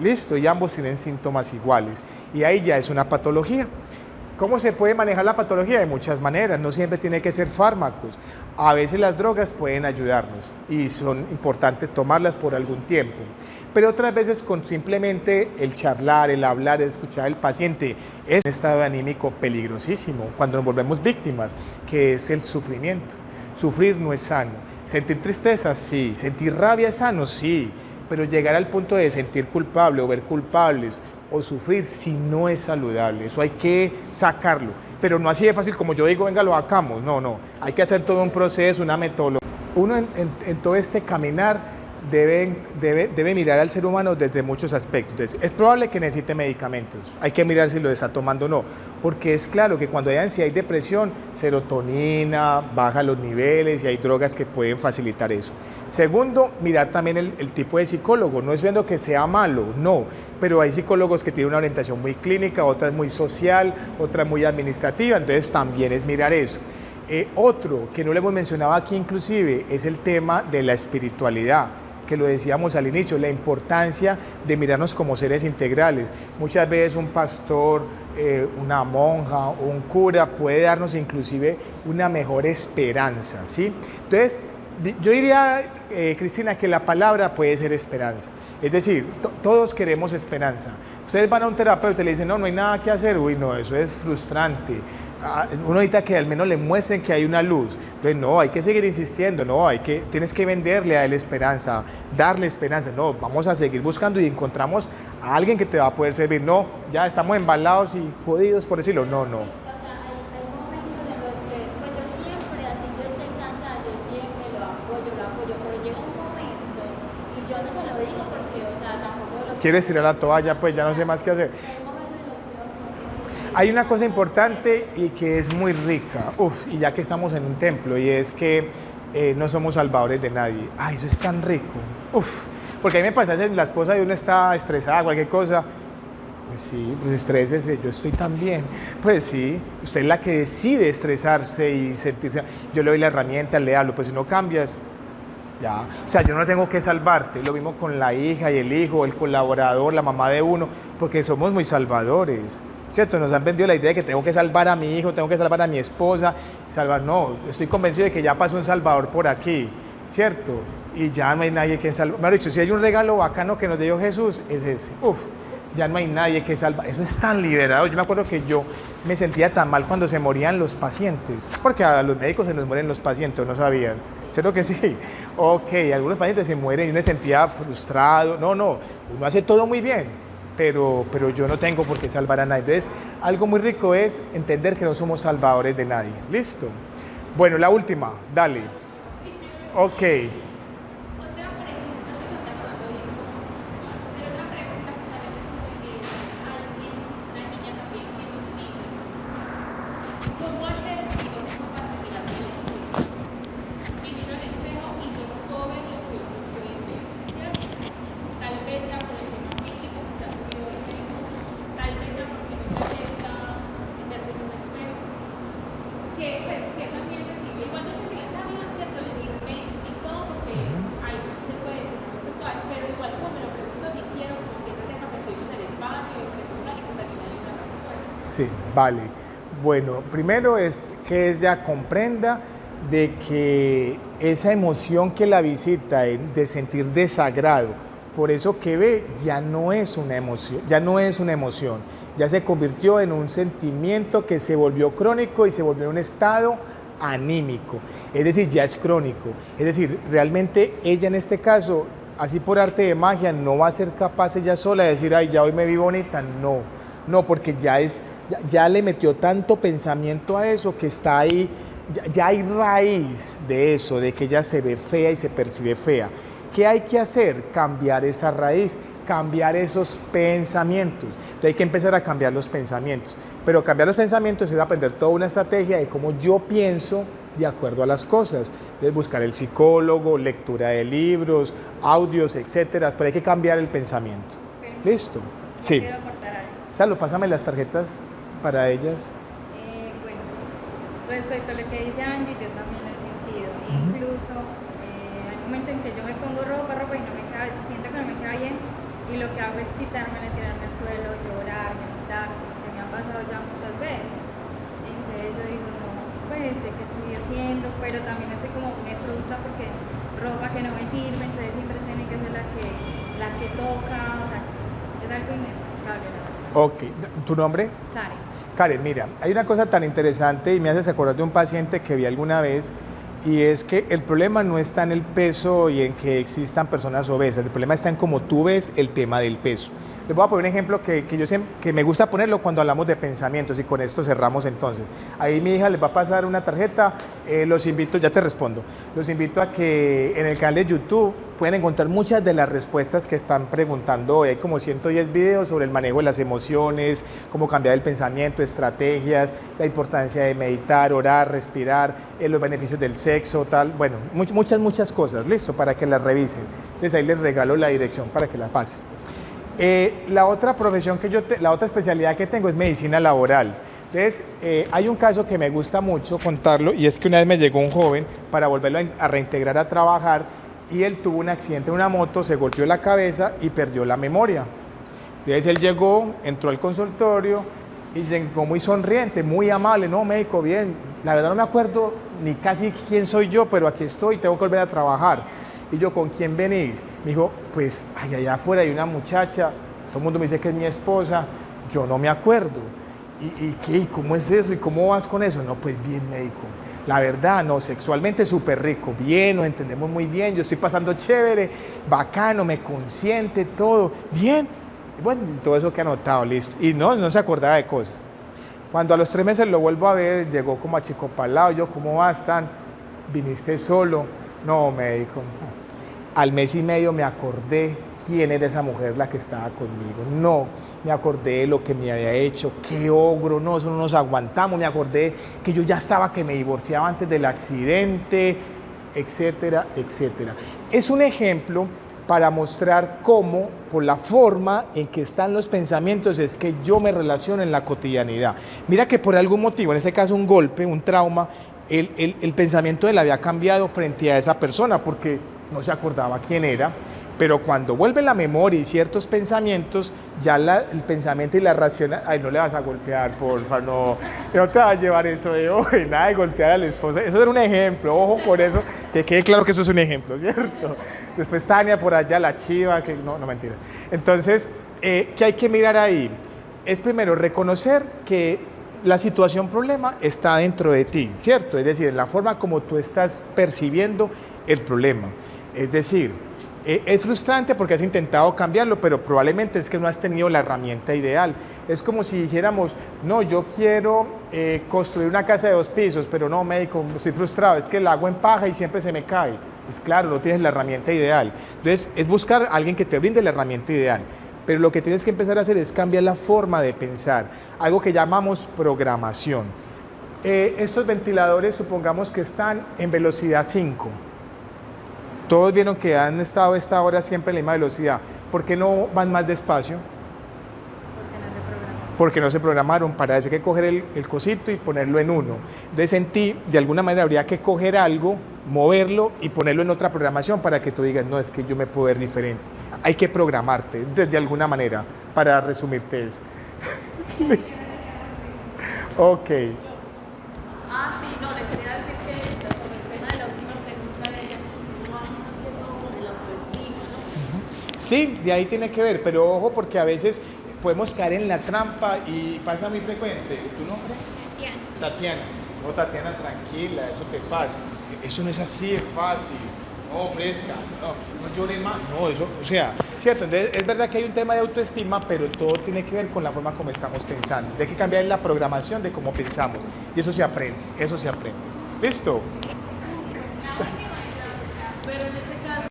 Listo, y ambos tienen síntomas iguales. Y ahí ya es una patología. ¿Cómo se puede manejar la patología? De muchas maneras, no siempre tiene que ser fármacos. A veces las drogas pueden ayudarnos y son importantes tomarlas por algún tiempo. Pero otras veces con simplemente el charlar, el hablar, el escuchar al paciente, es un estado anímico peligrosísimo cuando nos volvemos víctimas, que es el sufrimiento. Sufrir no es sano. Sentir tristeza, sí. Sentir rabia es sano, sí. Pero llegar al punto de sentir culpable o ver culpables o sufrir, si no es saludable. Eso hay que sacarlo. Pero no así de fácil como yo digo, venga, lo sacamos. No. Hay que hacer todo un proceso, una metodología. Uno en todo este caminar debe mirar al ser humano desde muchos aspectos. Entonces, es probable que necesite medicamentos, hay que mirar si lo está tomando o no, porque es claro que cuando hay ansiedad y depresión, serotonina, baja los niveles y hay drogas que pueden facilitar eso. Segundo, mirar también el tipo de psicólogo, no es diciendo que sea malo, no, pero hay psicólogos que tienen una orientación muy clínica, otra muy social, otra muy administrativa, entonces también es mirar eso. Otro que no le hemos mencionado aquí inclusive es el tema de la espiritualidad, que lo decíamos al inicio, la importancia de mirarnos como seres integrales. Muchas veces un pastor, una monja, un cura puede darnos inclusive una mejor esperanza, ¿sí? Entonces, yo diría, Cristina, que la palabra puede ser esperanza. Es decir, todos queremos esperanza. Ustedes van a un terapeuta y le dicen, no hay nada que hacer. Uy, no, eso es frustrante. Uno necesita que al menos le muestren que hay una luz. Entonces, no, hay que seguir insistiendo, tienes que venderle a él esperanza, darle esperanza. No, vamos a seguir buscando y encontramos a alguien que te va a poder servir. No, ya estamos embalados y jodidos por decirlo. No. O sea, hay momentos en los que, pues yo siempre, así yo estoy cansada, yo siempre lo apoyo, pero llega un momento y yo no se lo digo porque, o sea, tampoco lo... ¿Quieres tirar la toalla? Pues ya no sé más qué hacer. Hay una cosa importante y que es muy rica, y ya que estamos en un templo, y es que no somos salvadores de nadie. Ay, eso es tan rico, porque a mí me pasa, la esposa de uno está estresada, cualquier cosa, pues sí, pues estrésese, yo estoy tan bien. Pues sí, usted es la que decide estresarse y sentirse, yo le doy la herramienta, le hablo, pues si no cambias, ya. O sea, yo no tengo que salvarte, lo mismo con la hija y el hijo, el colaborador, la mamá de uno, porque somos muy salvadores. ¿Cierto? Nos han vendido la idea de que tengo que salvar a mi hijo, tengo que salvar a mi esposa, no, estoy convencido de que ya pasó un salvador por aquí, ¿cierto? Y ya no hay nadie que salvar. Me han dicho, si hay un regalo bacano que nos dio Jesús, es ese. Ya no hay nadie que salvar. Eso es tan liberado. Yo me acuerdo que yo me sentía tan mal cuando se morían los pacientes, porque a los médicos se nos mueren los pacientes, ¿no sabían? ¿Cierto que sí? Ok, algunos pacientes se mueren y uno se sentía frustrado. No, uno hace todo muy bien. Pero yo no tengo por qué salvar a nadie. Entonces, algo muy rico es entender que no somos salvadores de nadie. ¿Listo? Bueno, la última, dale. Ok. Otra pregunta, no sé si está acordando bien, pero otra pregunta que tal vez alguien, una niña también, que nos dice, ¿cómo hacer si no somos capaces de mirar el espejo? Me miro al espejo y yo no puedo ver lo que otros pueden ver, ¿cierto? Tal vez sea por el tema físico Sí, vale. Bueno, primero es que ella comprenda de que esa emoción que la visita de sentir desagrado por eso que ve ya no es una emoción, ya se convirtió en un sentimiento que se volvió crónico y se volvió un estado anímico, es decir, ya es crónico, es decir, realmente ella en este caso, así por arte de magia, no va a ser capaz ella sola de decir, ay, ya hoy me vi bonita, no, porque ya le metió tanto pensamiento a eso que está ahí, ya hay raíz de eso, de que ella se ve fea y se percibe fea. ¿Qué hay que hacer? Cambiar esa raíz, cambiar esos pensamientos. Entonces hay que empezar a cambiar los pensamientos. Pero cambiar los pensamientos es aprender toda una estrategia de cómo yo pienso de acuerdo a las cosas. Entonces buscar el psicólogo, lectura de libros, audios, etcétera. Pero hay que cambiar el pensamiento. ¿Listo? Sí. Quiero aportar algo. Salo, pásame las tarjetas para ellas. Bueno, respecto a lo que dice Angie, yo también lo he sentido. Incluso hay momentos en que yo me pongo ropa y no me queda, siento que no me queda bien y lo que hago es quitármela, tirarme al suelo, llorar, meditar, que me ha pasado ya muchas veces. Entonces yo digo, no, pues sé que estoy haciendo, pero también estoy como, me frustra porque ropa que no me sirve, entonces siempre tiene que ser la que toca, o sea, es algo inexplicable, la verdad. Ok, ¿tu nombre? Karen. Karen, mira, hay una cosa tan interesante y me haces acordar de un paciente que vi alguna vez y es que el problema no está en el peso y en que existan personas obesas, el problema está en cómo tú ves el tema del peso. Les voy a poner un ejemplo que me gusta ponerlo cuando hablamos de pensamientos y con esto cerramos entonces. Ahí mi hija les va a pasar una tarjeta, los invito, ya te respondo, los invito a que en el canal de YouTube pueden encontrar muchas de las respuestas que están preguntando hoy. Hay como 110 videos sobre el manejo de las emociones, cómo cambiar el pensamiento, estrategias, la importancia de meditar, orar, respirar, los beneficios del sexo, tal, bueno, muchas cosas, listo, para que las revisen. Ahí les regalo la dirección para que la pases. La otra profesión la otra especialidad que tengo es medicina laboral. Entonces, hay un caso que me gusta mucho contarlo y es que una vez me llegó un joven para volverlo a reintegrar a trabajar y él tuvo un accidente en una moto, se golpeó la cabeza y perdió la memoria. Entonces él llegó, entró al consultorio y llegó muy sonriente, muy amable, no médico, bien, la verdad no me acuerdo ni casi quién soy yo, pero aquí estoy, tengo que volver a trabajar. Y yo, ¿con quién venís? Me dijo, pues allá afuera hay una muchacha, todo el mundo me dice que es mi esposa, yo no me acuerdo. ¿Y qué? ¿Y cómo es eso? ¿Y cómo vas con eso? No, pues bien, médico. La verdad, no, sexualmente súper rico, bien, nos entendemos muy bien, yo estoy pasando chévere, bacano, me consiente, todo, bien. Y bueno, todo eso que ha anotado, listo. Y no se acordaba de cosas. Cuando a los 3 meses lo vuelvo a ver, llegó como achicopalado, yo, ¿cómo vas, tan? ¿Viniste solo? No, médico. Al mes y medio me acordé quién era esa mujer la que estaba conmigo. No, me acordé de lo que me había hecho, qué ogro, no, eso no nos aguantamos. Me acordé que yo ya estaba, que me divorciaba antes del accidente, etcétera, etcétera. Es un ejemplo para mostrar cómo, por la forma en que están los pensamientos, es que yo me relaciono en la cotidianidad. Mira que por algún motivo, en este caso un golpe, un trauma, el pensamiento de él había cambiado frente a esa persona porque no se acordaba quién era, pero cuando vuelve la memoria y ciertos pensamientos, ya el pensamiento y la reacción, ay, no le vas a golpear, porfa, no te vas a llevar eso de hoy, nada de golpear a la esposa, eso era un ejemplo, ojo por eso, que quede claro que eso es un ejemplo, ¿cierto? Después Tania por allá, la chiva, que no, mentira. Entonces, ¿qué hay que mirar ahí? Es primero reconocer que la situación problema está dentro de ti, ¿cierto? Es decir, en la forma como tú estás percibiendo el problema. Es decir, es frustrante porque has intentado cambiarlo, pero probablemente es que no has tenido la herramienta ideal. Es como si dijéramos, no, yo quiero construir una casa de 2 pisos, pero no, médico, estoy frustrado, es que la hago en paja y siempre se me cae. Pues claro, no tienes la herramienta ideal. Entonces, es buscar a alguien que te brinde la herramienta ideal. Pero lo que tienes que empezar a hacer es cambiar la forma de pensar, algo que llamamos programación. Estos ventiladores, supongamos que están en velocidad 5. Todos vieron que han estado a esta hora siempre en la misma velocidad. ¿Por qué no van más despacio? Porque no se programaron. Para eso hay que coger el cosito y ponerlo en 1. Entonces en ti, de alguna manera, habría que coger algo, moverlo y ponerlo en otra programación para que tú digas, no, es que yo me puedo ver diferente. Hay que programarte de alguna manera para resumirte eso. Ok. Ah, sí, no, le quería decir que sobre el tema de la última pregunta de ella, no vamos más que todo con el autoestima, ¿no? Sí, de ahí tiene que ver, pero ojo porque a veces podemos caer en la trampa y pasa muy frecuente. ¿Tu nombre? Tatiana. No, Tatiana, tranquila, eso te pasa. Eso no es así, es fácil. No, fresca, no llore más. No, eso, o sea, cierto, entonces es verdad que hay un tema de autoestima, pero todo tiene que ver con la forma como estamos pensando. Hay que cambiar la programación de cómo pensamos. Y eso se aprende, eso se aprende. ¿Listo? La última